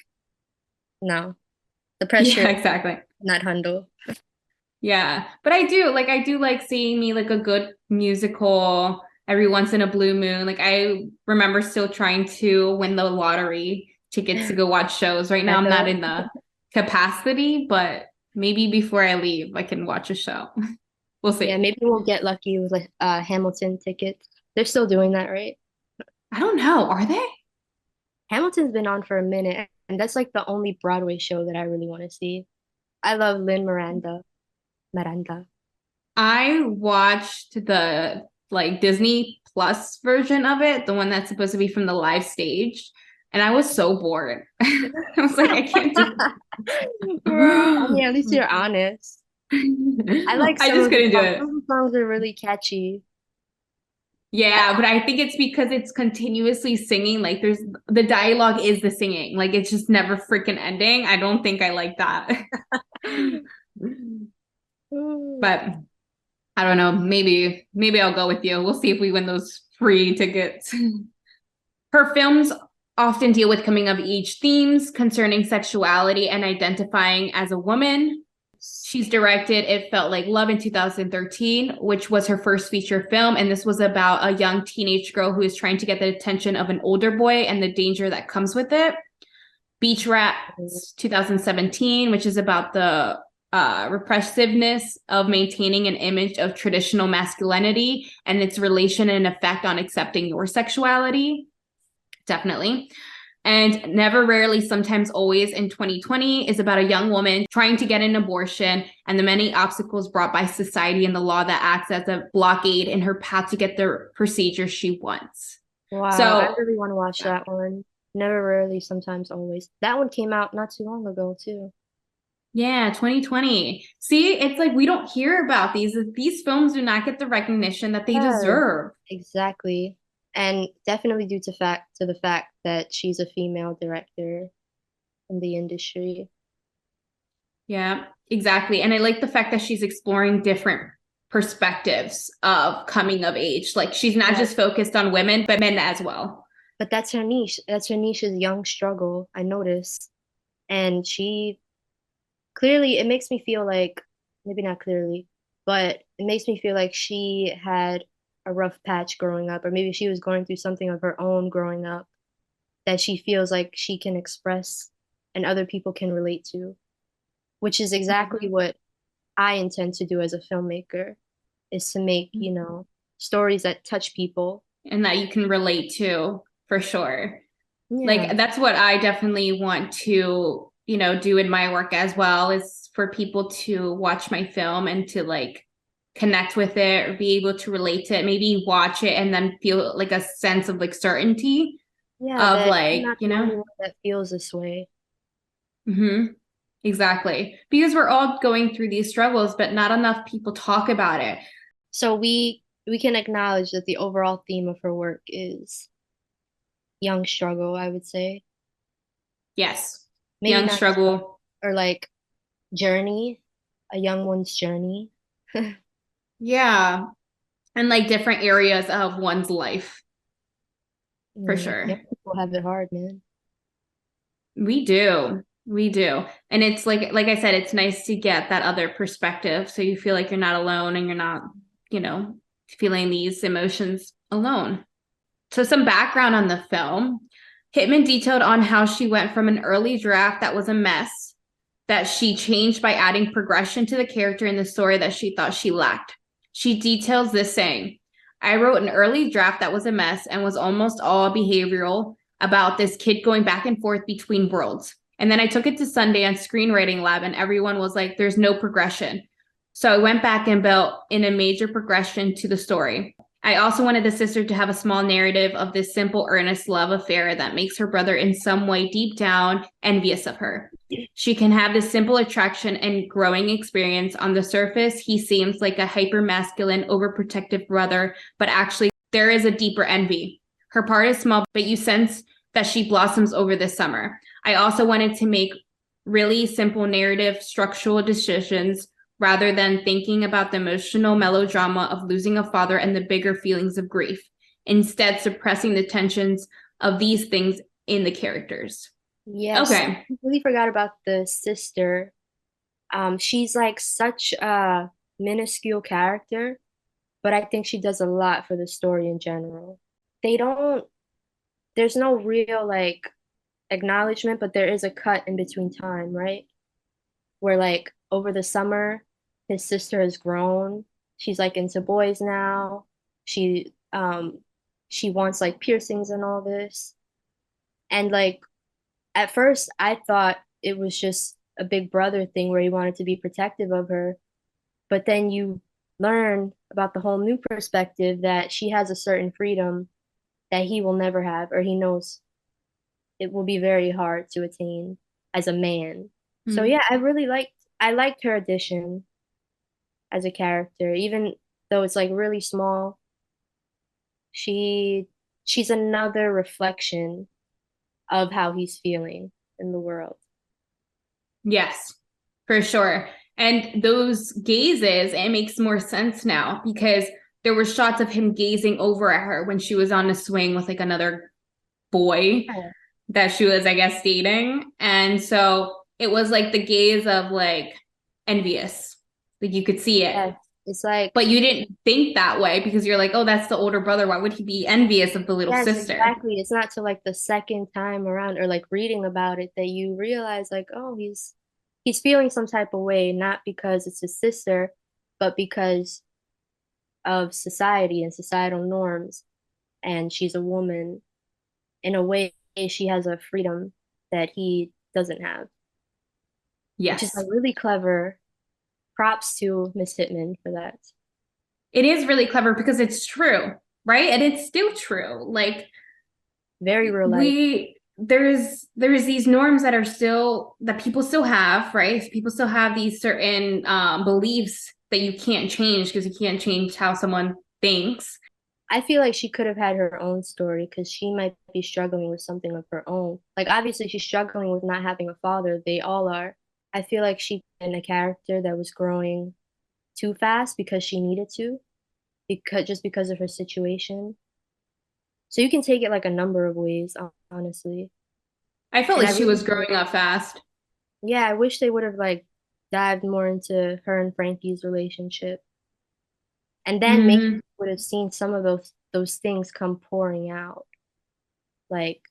no, the pressure Yeah, exactly. not handle. Yeah. But I do like seeing me like a good musical every once in a blue moon. Like I remember still trying to win the lottery tickets to go watch shows. Right now I'm not Echo. in the capacity, but maybe before I leave I can watch a show. We'll Yeah, see. maybe we'll get lucky with like Hamilton tickets. They're still doing that, right? I don't know. Are they? Hamilton's been on for a minute, and that's like the only Broadway show that I really want to see. I love Lynn Miranda. Miranda. I watched the like Disney Plus version of it, the one that's supposed to be from the live stage, and I was so bored. I was like, I can't do Bro, I mean, at least you're honest. I like I just couldn't do it. some of the songs are really catchy. Yeah, but I think it's because it's continuously singing. Like there's the dialogue is the singing. Like it's just never freaking ending. I don't think I like that. Mm. But I don't know. Maybe I'll go with you. We'll see if we win those free tickets. Her films often deal with coming of age themes concerning sexuality and identifying as a woman. She's directed It Felt Like Love in 2013, which was her first feature film. And this was about a young teenage girl who is trying to get the attention of an older boy and the danger that comes with it. Beach Rats 2017, which is about the repressiveness of maintaining an image of traditional masculinity and its relation and effect on accepting your sexuality. Definitely. And Never, Rarely, Sometimes, Always in 2020 is about a young woman trying to get an abortion and the many obstacles brought by society and the law that acts as a blockade in her path to get the procedure she wants. Wow, I So, really want to watch that one. Never, rarely, sometimes, always. That one came out not too long ago, too. yeah, 2020. See, it's like we don't hear about these. These films do not get the recognition that they Yes, deserve. exactly. And definitely due to the fact that she's a female director in the industry. Yeah, exactly. And I like the fact that she's exploring different perspectives of coming of age. Like she's not Yeah, just focused on women, but men as well. but that's her niche. That's her niche is young struggle, I noticed. And she clearly, it makes me feel like, maybe not clearly, but it makes me feel like she had a rough patch growing up, or maybe she was going through something of her own growing up that she feels like she can express and other people can relate to, which is exactly what I intend to do as a filmmaker, is to make, stories that touch people. And that you can relate to for sure. Yeah. Like that's what I definitely want to, do in my work as well is for people to watch my film and to like connect with it or be able to relate to it, maybe watch it and then feel like a sense of like certainty Yeah, of that I'm like, not the only one that feels this way. mm-hmm. Exactly. Because we're all going through these struggles, but not enough people talk about it. So we can acknowledge that the overall theme of her work is young struggle, I would say. Yes. Maybe Young not struggle. or like journey, a young one's journey. Yeah. And like different areas of one's life, for Young sure. people have it hard, man. We do. We do. And it's like I said, it's nice to get that other perspective. So you feel like you're not alone and you're not, you know, feeling these emotions alone. So some background on the film. Hittman detailed on how she went from an early draft that was a mess that she changed by adding progression to the character in the story that she thought she lacked. She details this saying, I wrote an early draft that was a mess and was almost all behavioral about this kid going back and forth between worlds. And then I took it to Sundance Screenwriting Lab, and everyone was like, there's no progression. So I went back and built in a major progression to the story. I also wanted the sister to have a small narrative of this simple, earnest love affair that makes her brother in some way deep down envious of her. She can have this simple attraction and growing experience. On the surface, he seems like a hyper-masculine, overprotective brother, but actually there is a deeper envy. Her part is small, but you sense that she blossoms over the summer. I also wanted to make really simple narrative structural decisions rather than thinking about the emotional melodrama of losing a father and the bigger feelings of grief, instead suppressing the tensions of these things in the characters. Yes, I Okay. completely forgot about the sister. She's like such a minuscule character, but I think she does a lot for the story in general. They don't, there's no real like acknowledgement, but there is a cut in between time, right? Where like over the summer, his sister has grown. She's like into boys now. She wants like piercings and all this. And like at first I thought it was just a big brother thing where he wanted to be protective of her. But then you learn about the whole new perspective that she has a certain freedom that he will never have, or he knows it will be very hard to attain as a man. So Mm-hmm. yeah, I liked her addition as a character, even though it's like really small. She she's another reflection of how he's feeling in the world. Yes, for sure. And those gazes, it makes more sense now because there were shots of him gazing over at her when she was on a swing with like another boy Yeah. that she was, I guess, dating. And so it was like the gaze of like envious. Like you could see it. Yes. It's like, But you didn't think that way because you're like, oh, that's the older brother. Why would he be envious of the little yes, sister? exactly. It's not till like the second time around or like reading about it that you realize like, oh, he's feeling some type of way, not because it's his sister, but because of society and societal norms. And she's a woman. In a way, she has a freedom that he doesn't have, which is like Yes. really clever. Props to Miss Hittman for that. It is really clever because it's true, right? And it's still true. Like Very real life. we there's these norms that are still that people still have, right? People still have these certain beliefs that you can't change because you can't change how someone thinks. I feel like she could have had her own story because she might be struggling with something of her own. Like obviously she's struggling with not having a father. They all are. I feel like she been a character that was growing too fast because she needed to, because of her situation. So you can take it like a number of ways, honestly. I felt And like I she really was think, growing up fast. yeah, I wish they would have like dived more into her and Frankie's relationship. And then maybe Hmm. would have seen some of those things come pouring out, like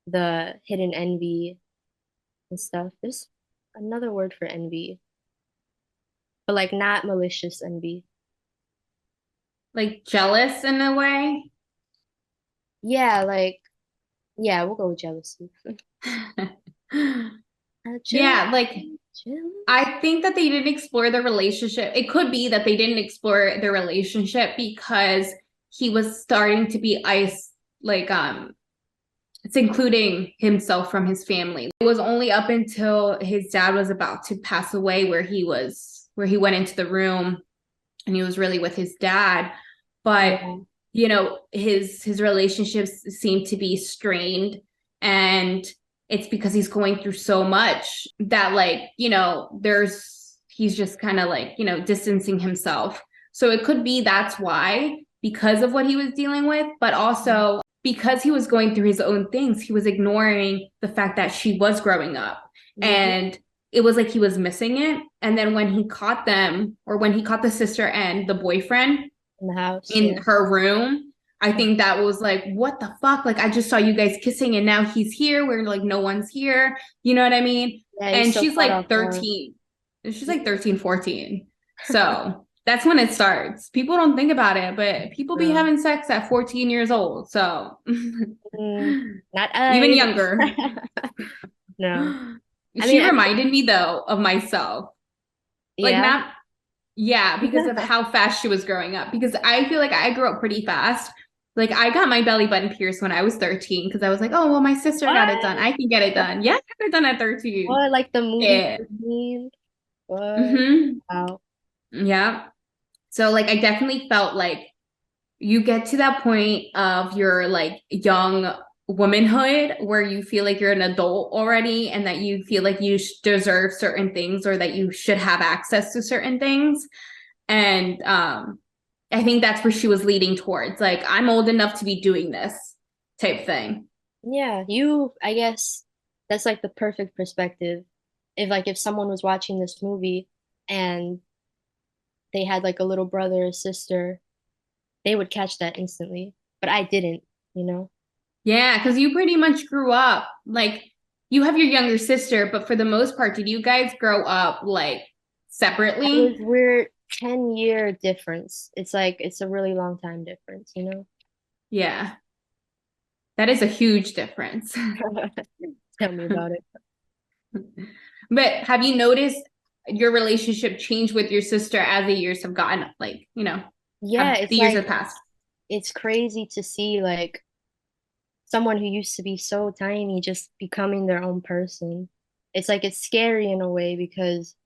the hidden envy and stuff. There's another word for envy, but like not malicious envy. Like jealous in a way. Yeah, like yeah, we'll go with jealousy. Jealous, Yeah, like jealous. I think that they didn't explore the relationship. It could be that they didn't explore the relationship because he was starting to be like it's including himself from his family. It was only up until his dad was about to pass away where he went into the room and he was really with his dad. But Yeah. you know, his relationships seem to be strained, and it's because he's going through so much that like, you know, there's he's just kind of like, you know, distancing himself. So it could be that's why, because of what he was dealing with, but also because he was going through his own things, he was ignoring the fact that she was growing up. Hmm. And it was like he was missing it. And then when he caught them, or when he caught the sister and the boyfriend In the house, in yeah. her room, I think that was like, what the fuck? Like, I just saw you guys kissing and now he's here where like no one's here. You know what I mean? Yeah, he's And so she's caught off like guard. 13. She's like 13, 14. So that's when it starts. People don't think about it, but people be No. having sex at 14 years old. So Mm, not even I. younger. No. I She mean, I feel, reminded me though of myself. Like yeah. not Yeah, because of how fast she was growing up. Because I feel like I grew up pretty fast. Like I got my belly button pierced when I was 13 because I was like, oh, well, my sister got it done. What? I can get it done. Yeah, I got it done at 13. What? Like the movie Yeah. 13? What? Mm-hmm. Wow. Yeah. So like I definitely felt like you get to that point of your like young womanhood where you feel like you're an adult already and that you feel like you deserve certain things or that you should have access to certain things. And I think that's where she was leading towards. Like, I'm old enough to be doing this type thing. Yeah, I guess that's like the perfect perspective. If someone was watching this movie and they had like a little brother or sister, they would catch that instantly. But I didn't, you know? Yeah, because you pretty much grew up like you have your younger sister, but for the most part, did you guys grow up like separately? We're 10-year difference. It's like it's a really long time difference, you know? Yeah, that is a huge difference. Tell me about it. But have you noticed your relationship change with your sister as the years have gotten like, Yeah, have it's the years like have passed? it's crazy to see like someone who used to be so tiny just becoming their own person. It's like it's scary in a way because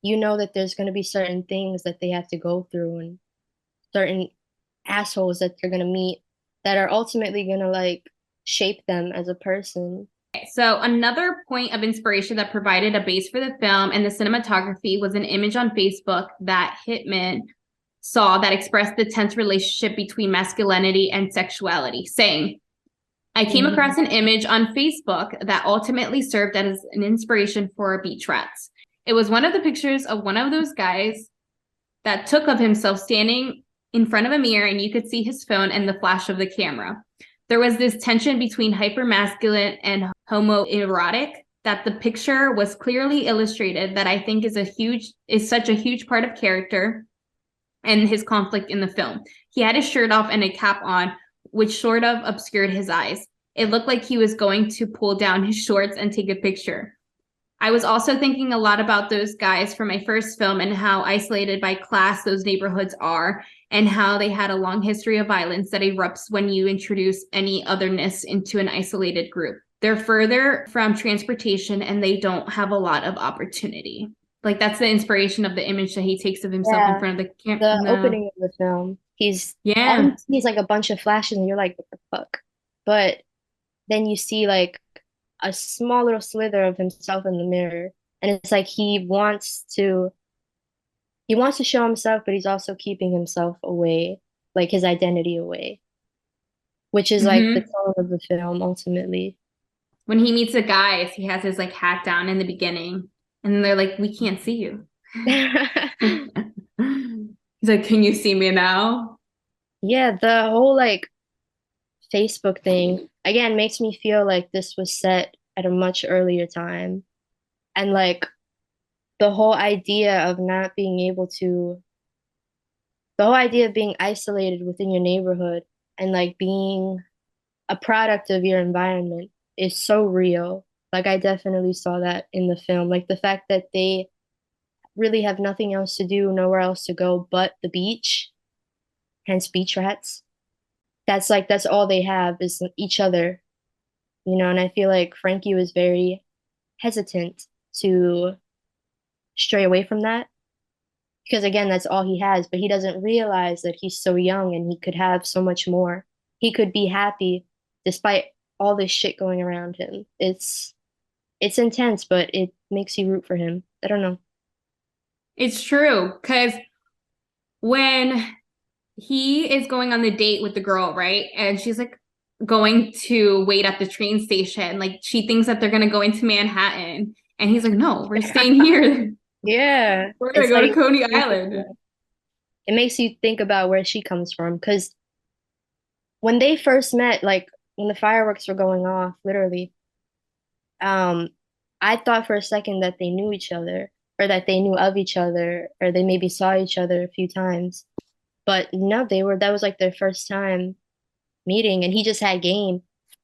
you know that there's going to be certain things that they have to go through and certain assholes that they're going to meet that are ultimately going to like shape them as a person. So another point of inspiration that provided a base for the film and the cinematography was an image on Facebook that Hittman saw that expressed the tense relationship between masculinity and sexuality, saying, I came Mhm. across an image on Facebook that ultimately served as an inspiration for beach rats. It was one of the pictures of one of those guys that took of himself standing in front of a mirror, and you could see his phone and the flash of the camera. There was this tension between hypermasculine and homoerotic that the picture was clearly illustrated that I think is such a huge part of character and his conflict in the film. He had his shirt off and a cap on, which sort of obscured his eyes. It looked like he was going to pull down his shorts and take a picture. I was also thinking a lot about those guys from my first film and how isolated by class those neighborhoods are, and how they had a long history of violence that erupts when you introduce any otherness into an isolated group. They're further from transportation and they don't have a lot of opportunity. Like that's the inspiration of the image that he takes of himself in Yeah, front of the camera. the No. opening of the film, he's all Yeah. you see is like a bunch of flashes and you're like, what the fuck? But then you see like a small little slither of himself in the mirror. And it's like he wants to show himself, but he's also keeping himself away, like his identity away, which is like the Mm-hmm. tone of the film ultimately. When he meets the guys, he has his like hat down in the beginning, and then they're like, "We can't see you." He's like, "Can you see me now?" Yeah, the whole like Facebook thing again makes me feel like this was set at a much earlier time. And like the whole idea of not being able to, the whole idea of being isolated within your neighborhood and like being a product of your environment is so real. Like I definitely saw that in the film. Like the fact that they really have nothing else to do, nowhere else to go but the beach, hence beach rats. That's all they have is each other, and I feel like Frankie was very hesitant to stray away from that because again, that's all he has, but he doesn't realize that he's so young and he could have so much more. He could be happy despite all this shit going around him. It's intense, but it makes you root for him. I don't know. It's true, because when he is going on the date with the girl, right? And she's like going to wait at the train station. Like she thinks that they're gonna go into Manhattan. And he's like, no, we're staying here. Yeah, We're gonna it's go like to Coney Island. it makes you think about where she comes from because when they first met, like when the fireworks were going off, literally, um, I thought for a second that they knew each other or that they knew of each other or they maybe saw each other a few times. But no, that was like their first time meeting and he just had game.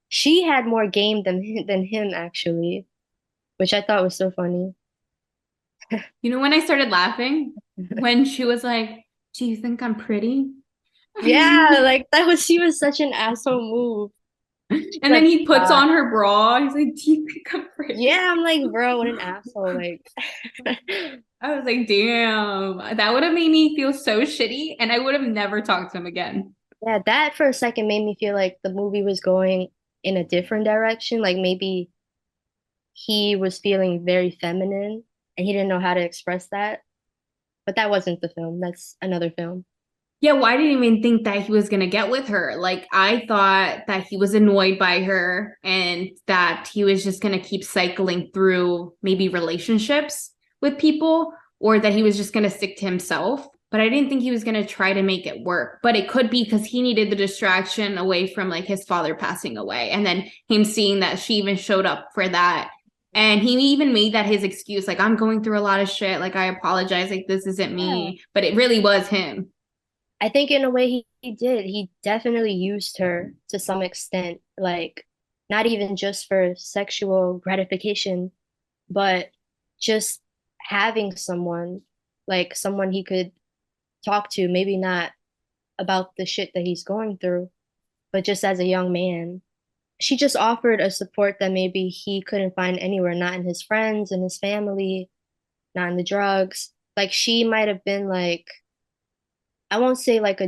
She had more game than him actually, which I thought was so funny. You know when I started laughing? When she was like, "Do you think I'm pretty?" Yeah, like that was she was such an asshole move. And then Like, he puts God. on her bra. He's like, "Do you think I'm pretty?" Yeah, I'm like, bro, what an asshole. Like, I was like, damn, that would have made me feel so shitty, and I would have never talked to him again. yeah, that for a second made me feel like the movie was going in a different direction. Like maybe he was feeling very feminine and he didn't know how to express that. But that wasn't the film. That's another film. Yeah, well, I didn't even think that he was gonna get with her. Like, I thought that he was annoyed by her and that he was just gonna keep cycling through maybe relationships with people, or that he was just gonna stick to himself. But I didn't think he was gonna try to make it work. But it could be because he needed the distraction away from like his father passing away, and then him seeing that she even showed up for that. And he even made that his excuse, like, I'm going through a lot of shit. Like, I apologize. Like, this isn't Yeah. me. But it really was him. I think in a way he did. He definitely used her to some extent, like not even just for sexual gratification, but just having someone, like someone he could talk to, maybe not about the shit that he's going through, but just as a young man. She just offered a support that maybe he couldn't find anywhere, not in his friends and his family, not in the drugs. Like she might have been like, I won't say like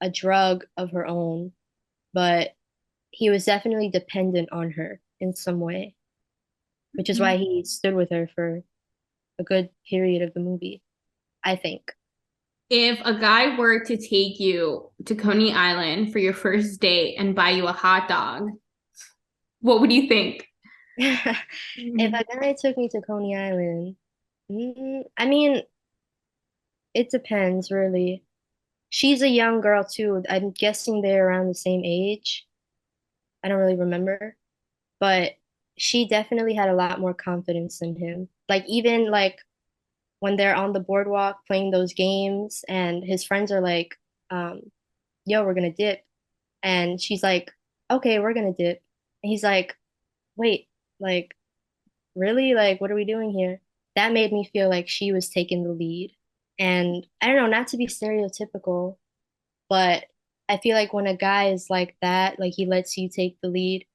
a drug of her own, but he was definitely dependent on her in some way, which is why he stood with her for a good period of the movie, I think. If a guy were to take you to Coney Island for your first date and buy you a hot dog, what would you think? If a guy took me to Coney Island, I mean, it depends really. She's a young girl too. I'm guessing they're around the same age. I don't really remember, but she definitely had a lot more confidence in him. Like even like when they're on the boardwalk playing those games and his friends are like, um, yo, we're gonna dip. And she's like, okay, we're gonna dip. And he's like, wait, like, really? Like, what are we doing here? That made me feel like she was taking the lead. And I don't know, not to be stereotypical, but I feel like when a guy is like that, like he lets you take the lead,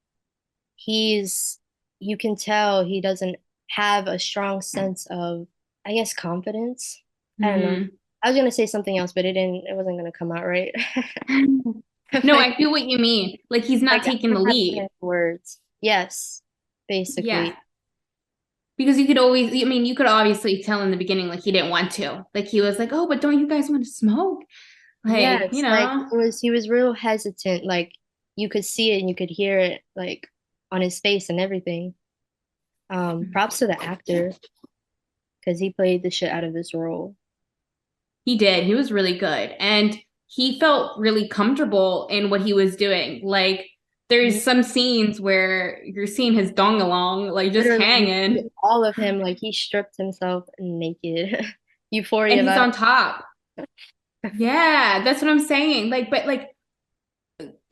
he's, you can tell he doesn't have a strong sense of, I guess, confidence. I don't know. Hmm. I was gonna say something else, but it wasn't gonna come out right. No, Like, I feel what you mean. Like he's not I taking don't the have lead. enough words. Yes, Yeah. basically. Because you could always, I mean, you could obviously tell in the beginning, like he didn't want to. Like he was like, oh, but don't you guys want to smoke? Like, Yes, like know. he was real hesitant. Like you could see it and you could hear it like on his face and everything. Props to the actor because he played the shit out of this role. He did. He was really good. And he felt really comfortable in what he was doing. Like, there's Mhm. some scenes where you're seeing his dong along, like just Literally, hanging, all of him, like he stripped himself naked. and Euphoria he's about on top. Yeah, that's what I'm saying. Like, but like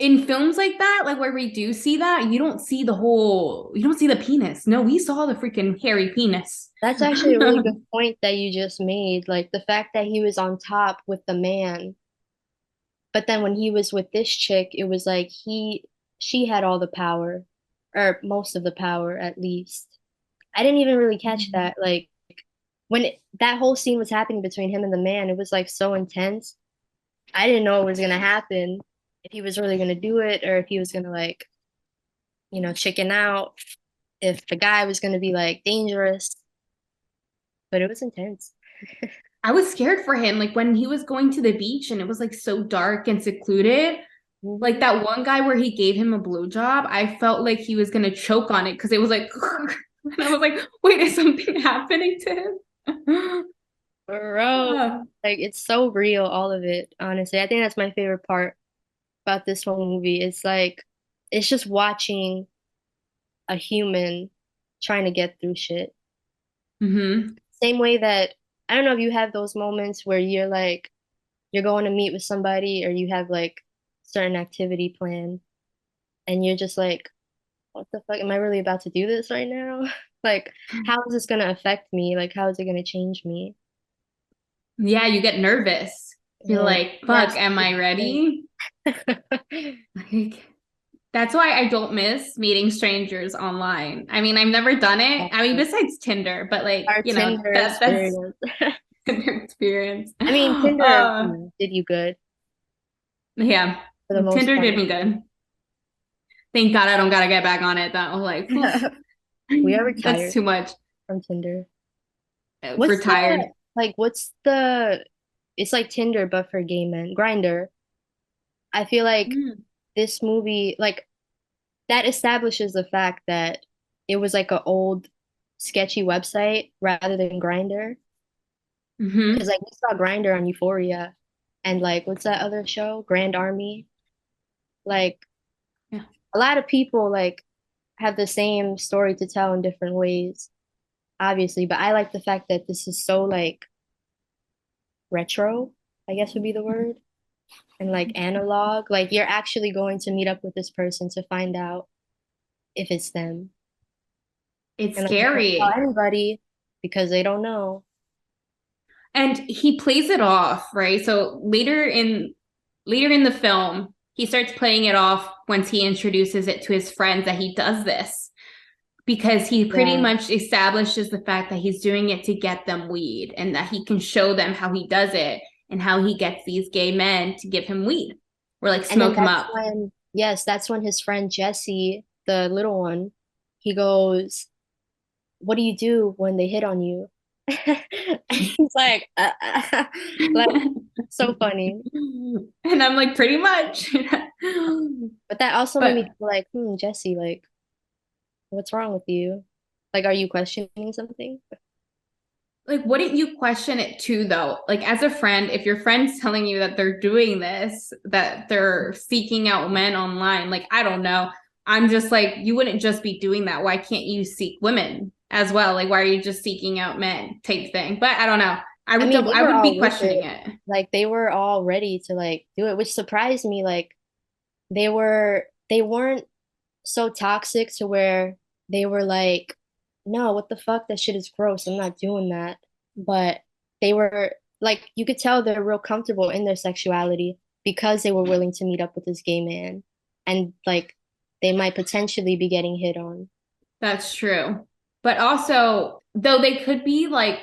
in films like that, like where we do see that, you don't see the penis. No, we saw the freaking hairy penis. That's actually a really good point that you just made. Like the fact that he was on top with the man, but then when he was with this chick, it was like she had all the power, or most of the power at least. I didn't even really catch that. Like when that whole scene was happening between him and the man, it was like so intense. I didn't know it was gonna happen, if he was really gonna do it, or if he was gonna like, chicken out, if the guy was gonna be like dangerous. But it was intense. I was scared for him. Like when he was going to the beach and it was like so dark and secluded, like Hmm. that one guy where he gave him a blowjob, I felt like he was gonna choke on it because it was like, and I was like, wait, is something happening to him? Bro, Oh. like it's so real, all of it, honestly. I think that's my favorite part about this whole movie. It's like it's just watching a human trying to get through shit. Hmm. Same way that I don't know if you have those moments where you're like you're going to meet with somebody or you have like certain activity planned and you're just like, what the fuck? Am I really about to do this right now? Like, how is this gonna affect me? Like, how is it gonna change me? Yeah, you get nervous. You're Yeah, like, you have fuck, am I something ready? to say. Like, that's why I don't miss meeting strangers online. I mean, I've never done it. I mean, besides Tinder, but like, Our Tinder that's experience. Tinder experience. I mean, Tinder Uh, did you good yeah, for the most Tinder part. did me good. Thank God I don't gotta get back on it. That was like, We are that's retired too much. from Tinder. What's Retired. what's the it's like Tinder but for gay men. Grinder. I feel like Mm-hmm. this movie like that establishes the fact that it was like an old sketchy website rather than Grinder. Because like we saw Grinder on Euphoria and like what's that other show? Grand Army. Like Yeah, a lot of people like have the same story to tell in different ways, obviously, but I like the fact that this is so like retro, I guess would be the word, and like analog. Like you're actually going to meet up with this person to find out if it's them. it's And like you can't tell scary. anybody because they don't know. And he plays it off, right? So later in the film, he starts playing it off once he introduces it to his friends that he does this because he pretty Yeah. much establishes the fact that he's doing it to get them weed and that he can show them how he does it and how he gets these gay men to give him weed or like And then smoke him up. that's when his friend Jesse, the little one, he goes, what do you do when they hit on you? He's like, like so funny. And I'm like, pretty much. But that also made me But feel like, Jesse, like, what's wrong with you? Like, are you questioning something? like, wouldn't you question it too, though? Like, as a friend, if your friend's telling you that they're doing this, that they're seeking out men online, like, I don't know. I'm just like, you wouldn't just be doing that. Why can't you seek women as well? Like, why are you just seeking out men type thing? But I don't know. I mean, they I were would all be with questioning it. it. Like, they were all ready to like do it, which surprised me. Like, they weren't so toxic to where they were like, no, what the fuck? That shit is gross. I'm not doing that. But they were like, you could tell they're real comfortable in their sexuality because they were willing to meet up with this gay man. And like, they might potentially be getting hit on. That's true. But also, though they could be like,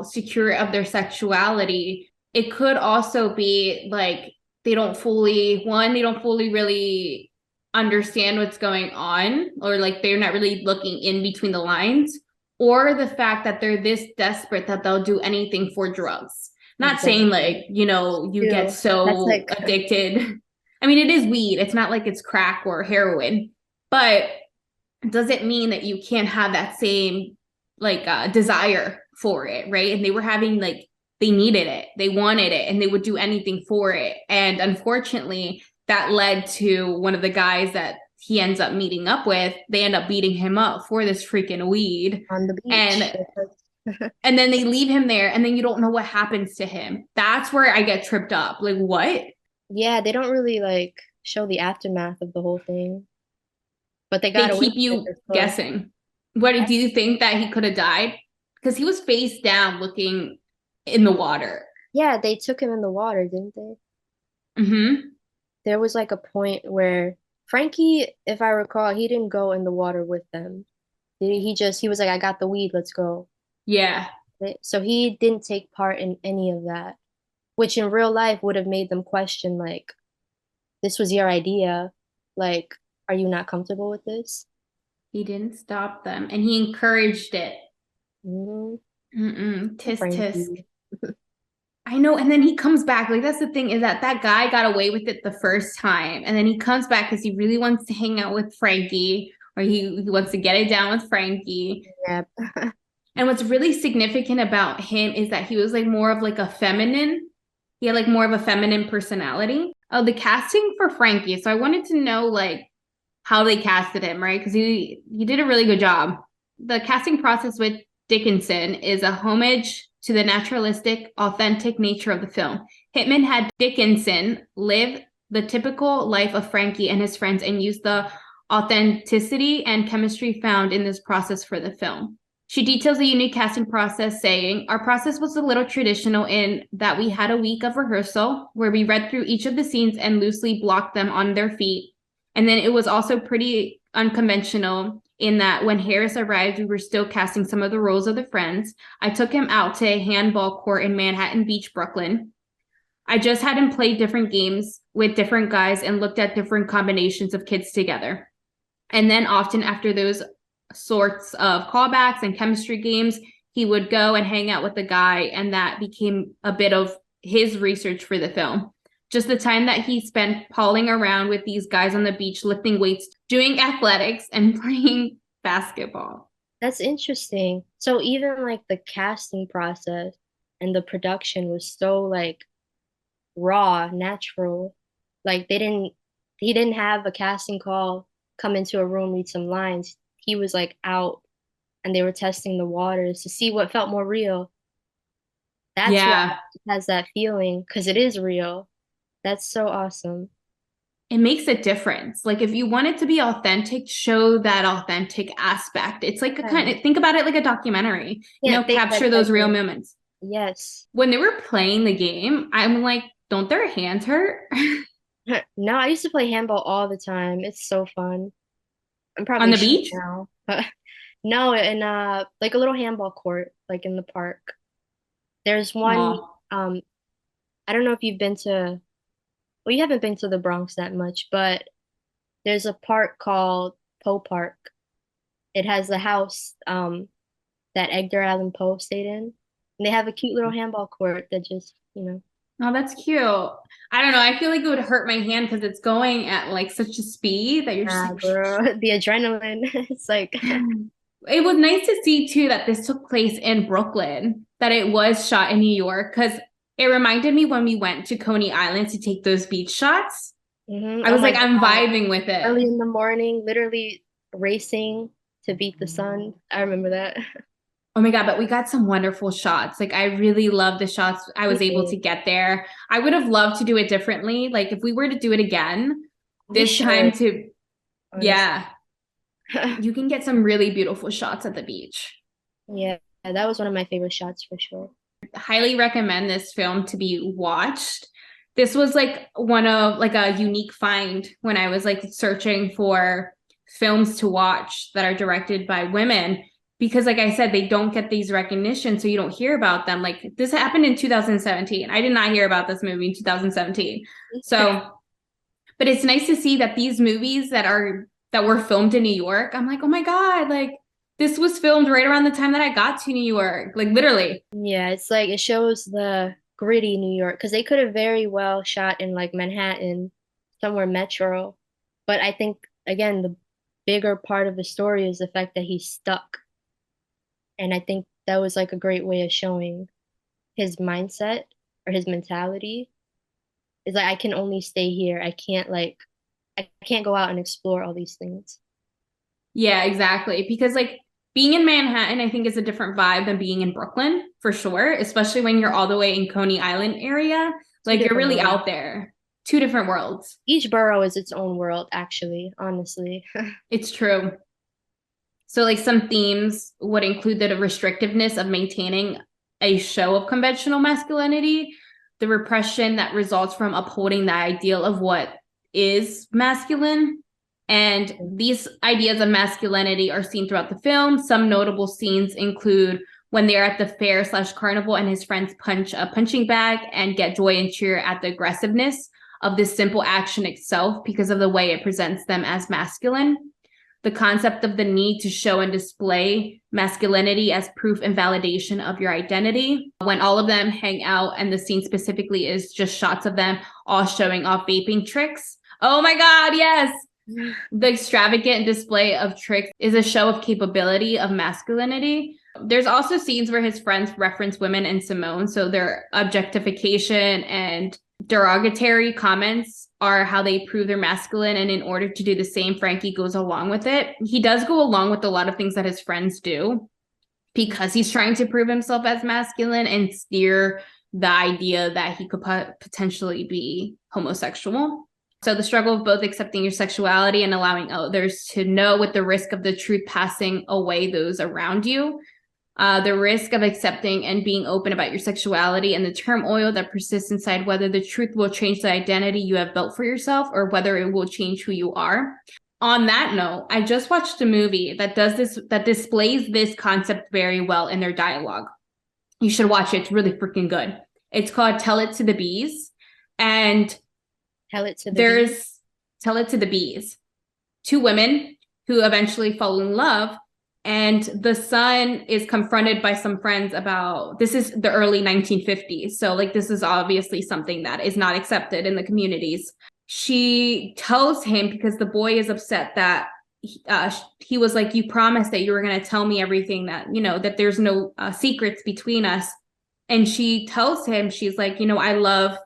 secure of their sexuality, it could also be like they don't fully really understand what's going on, or like they're not really looking in between the lines, or the fact that they're this desperate that they'll do anything for drugs. Not saying Exactly. like, you get Ew. That's so like, addicted. I mean, it is weed. It's not like it's crack or heroin, but doesn't mean that you can't have that same like desire for it, right? And they were having like they needed it, they wanted it, and they would do anything for it. And unfortunately, that led to one of the guys that he ends up meeting up with. They end up beating him up for this freaking weed, on the beach. and and then they leave him there, and then you don't know what happens to him. That's where I get tripped up. Like what? Yeah, they don't really like show the aftermath of the whole thing, but they They got away keep with it you for sure. guessing. What do you think that he could have died? Because he was face down looking in the water. Yeah, they took him in the water, didn't they? Mm-hmm. There was like a point where Frankie, if I recall, he didn't go in the water with them. He was like, I got the weed, let's go. Yeah. So he didn't take part in any of that, which in real life would have made them question, like, this was your idea. Like, are you not comfortable with this? He didn't stop them and he encouraged it. Mm-hmm. Mm-mm. Tisk tisk. Frankie. I know. And then he comes back. Like, that's the thing is that guy got away with it the first time. And then he comes back because he really wants to hang out with Frankie, or he wants to get it down with Frankie. Yeah. And what's really significant about him is that he was like more of like a feminine. He had like more of a feminine personality. Oh, the casting for Frankie. So I wanted to know like how they casted him, right? Because he did a really good job. The casting process with Dickinson is a homage to the naturalistic, authentic nature of the film. Hittman had Dickinson live the typical life of Frankie and his friends and use the authenticity and chemistry found in this process for the film. She details a unique casting process, saying, "Our process was a little traditional in that we had a week of rehearsal where we read through each of the scenes and loosely blocked them on their feet. And then it was also pretty unconventional in that when Harris arrived, we were still casting some of the roles of the friends. I took him out to a handball court in Manhattan Beach, Brooklyn. I just had him play different games with different guys and looked at different combinations of kids together. And then often after those sorts of callbacks and chemistry games, he would go and hang out with the guy, and that became a bit of his research for the film. Just the time that he spent palling around with these guys on the beach, lifting weights, doing athletics, and playing basketball." That's interesting. So even like the casting process and the production was so like raw, natural. Like he didn't have a casting call, come into a room, read some lines. He was like out and they were testing the waters to see what felt more real. That's why Yeah, it has that feeling because it is real. That's so awesome. it makes a difference. Like if you want it to be authentic, show that authentic aspect. It's like a kind Yeah. of, think about it like a documentary, Can't fake that capture those real pleasure. moments. Yes. When they were playing the game, I'm like, don't their hands hurt? No, I used to play handball all the time. It's so fun. I'm On probably the shit beach? now. But no, in like a little handball court, like in the park. There's one, Oh, um, I don't know if you've been to, well, you haven't been to the Bronx that much, but there's a park called Poe Park. It has the house that Edgar Allan Poe stayed in. And they have a cute little handball court that just, oh, that's cute. I don't know. I feel like it would hurt my hand because it's going at like such a speed that you're just nah, like, girl, the adrenaline. It's like, it was nice to see too that this took place in Brooklyn, that it was shot in New York, because it reminded me when we went to Coney Island to take those beach shots. I Oh was my like, I'm God, vibing with early it. in the morning, literally racing to beat the sun. I remember that. Oh my God, but we got some wonderful shots. Like, I really love the shots I We was able to did. get there. I would have loved to do it differently. Like, if we were to do it again, We this time should, to, honestly. yeah, you can get some really beautiful shots at the beach. Yeah, that was one of my favorite shots for sure. Highly recommend this film to be watched. This was like one of like a unique find when I was like searching for films to watch that are directed by women, because like I said, they don't get these recognition, so you don't hear about them. Like this happened in 2017. I did not hear about this movie in 2017. So, but it's nice to see that these movies that were filmed in New York, I'm like, "Oh my God, like this was filmed right around the time that I got to New York." Like literally. Yeah, it's like it shows the gritty New York because they could have very well shot in like Manhattan, somewhere metro. But I think again, the bigger part of the story is the fact that he's stuck. And I think that was like a great way of showing his mindset or his mentality. Is like I can only stay here. I can't go out and explore all these things. Yeah, exactly. Because like being in Manhattan, I think is a different vibe than being in Brooklyn for sure, especially when you're all the way in Coney Island area. Two Like you're different really worlds. out there. Two different worlds. Each borough is its own world, actually, honestly. It's true. So like some themes would include the restrictiveness of maintaining a show of conventional masculinity, the repression that results from upholding the ideal of what is masculine. And these ideas of masculinity are seen throughout the film. Some notable scenes include when they're at the fair slash carnival and his friends punch a punching bag and get joy and cheer at the aggressiveness of this simple action itself because of the way it presents them as masculine. The concept of the need to show and display masculinity as proof and validation of your identity. When all of them hang out, and the scene specifically is just shots of them all showing off vaping tricks. Oh my God, yes. The extravagant display of tricks is a show of capability of masculinity. There's also scenes where his friends reference women and Simone, so their objectification and derogatory comments are how they prove they're masculine. And in order to do the same, Frankie goes along with it. He does go along with a lot of things that his friends do because he's trying to prove himself as masculine and steer the idea that he could potentially be homosexual. So the struggle of both accepting your sexuality and allowing others to know with the risk of the truth passing away those around you. the risk of accepting and being open about your sexuality, and the turmoil that persists inside whether the truth will change the identity you have built for yourself or whether it will change who you are. On that note, I just watched a movie that does this, that displays this concept very well in their dialogue. You should watch it. It's really freaking good. It's called Tell It to the Bees. And Tell it to the there's bees. Tell It to the Bees. Two women who eventually fall in love, and the son is confronted by some friends about, this is the early 1950s, so like this is obviously something that is not accepted in the communities. She tells him, because the boy is upset that he was like, you promised that you were going to tell me everything, that that there's no secrets between us. And she tells him, she's like, I love,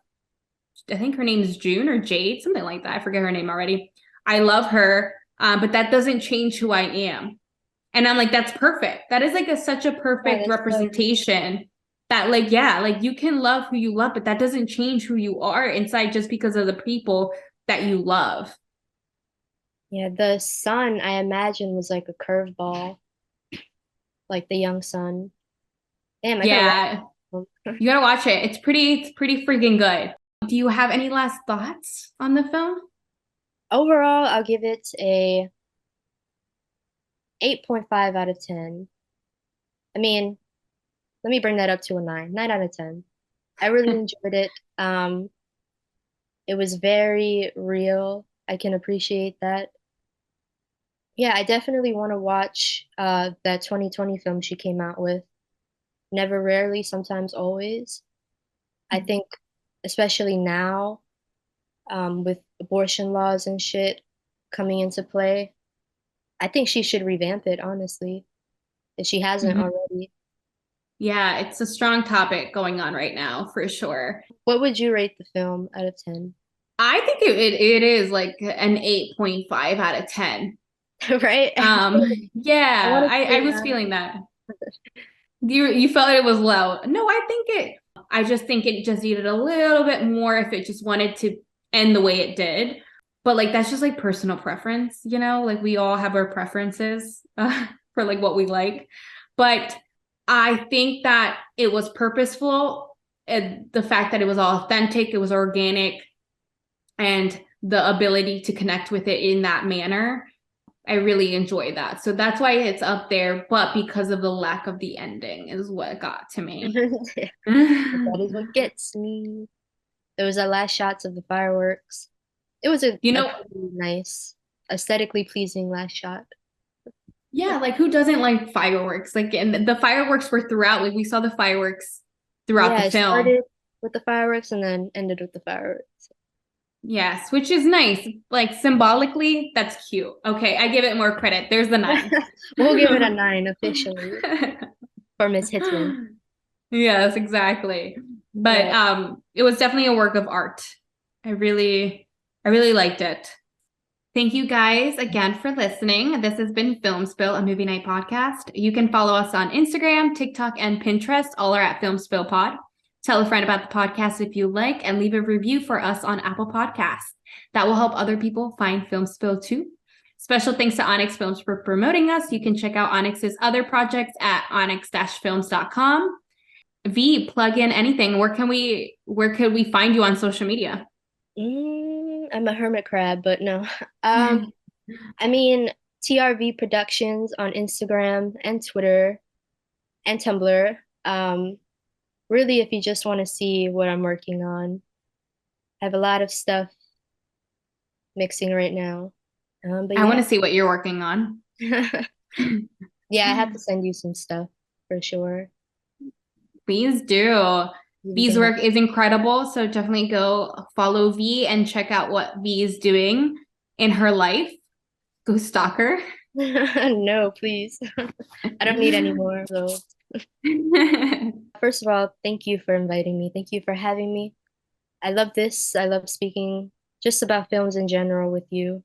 I think her name is June or Jade, something like that, I forget her name already. I love her, but that doesn't change who I am. And I'm like, that's perfect. That is like such a Yeah, perfect that's so representation that, like, yeah, like you can love who you love, but that doesn't change who you are inside just because of the people that you love. yeah, the son I imagine was like a curveball, like the young son. Damn, I gotta Yeah, watch them. you gotta watch it. It's pretty freaking good. Do you have any last thoughts on the film? Overall, I'll give it a 8.5 out of 10. I mean, let me bring that up to a 9. 9 out of 10. I really enjoyed it. It was very real. I can appreciate that. Yeah, I definitely want to watch that 2020 film she came out with. Never, rarely, sometimes, always. I think, especially now, with abortion laws and shit coming into play, I think she should revamp it, honestly, if she hasn't Mhm. already. Yeah, it's a strong topic going on right now for sure. What would you rate the film out of 10? I think it is like an 8.5 out of 10. Right? I Yeah, want to I say was feeling that. You felt it was low. No, I just think it just needed a little bit more if it just wanted to end the way it did. But like that's just like personal preference, like we all have our preferences for like what we like. But I think that it was purposeful, and the fact that it was authentic, it was organic, and the ability to connect with it in that manner, I really enjoy that. So that's why it's up there, but because of the lack of the ending is what got to me. That is what gets me. There was a last shots of the fireworks. It was You a know, pretty nice, aesthetically pleasing last shot. yeah, like who doesn't like fireworks? Like, and the fireworks were throughout, like we saw the fireworks throughout the Yeah, it film. started with the fireworks and then ended with the fireworks. Yes, which is nice. Like symbolically, that's cute. Okay, I give it more credit. There's the 9. We'll give it a 9 officially for Miss Hittman. Yes, exactly. But Yeah. it was definitely a work of art. I really liked it. Thank you guys again for listening. This has been Film Spill, a movie night podcast. You can follow us on Instagram, TikTok, and Pinterest. All are at Film Spill Pod. Tell a friend about the podcast if you like, and leave a review for us on Apple Podcasts. That will help other people find Film Spill too. Special thanks to Onyx Films for promoting us. You can check out Onyx's other projects at onyx-films.com. V, plug in anything. Where could we find you on social media? I'm a hermit crab, but no. Um, I mean, TRV Productions on Instagram and Twitter and Tumblr. Really, if you just want to see what I'm working on, I have a lot of stuff mixing right now. But I want yeah. to see what you're working on. Yeah, I have to send you some stuff for sure. Please do. You've V's been work is incredible. So definitely go follow V and check out what V is doing in her life. Go stalk her. No, please. I don't need any more, though. First of all, thank you for inviting me. Thank you for having me. I love this. I love speaking just about films in general with you.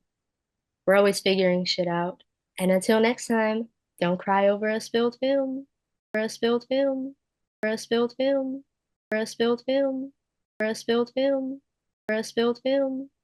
We're always figuring shit out. And until next time, don't cry over a spilled film. For a spilled film. For a spilled film. For a spilled film. For a spilled film. For a spilled film.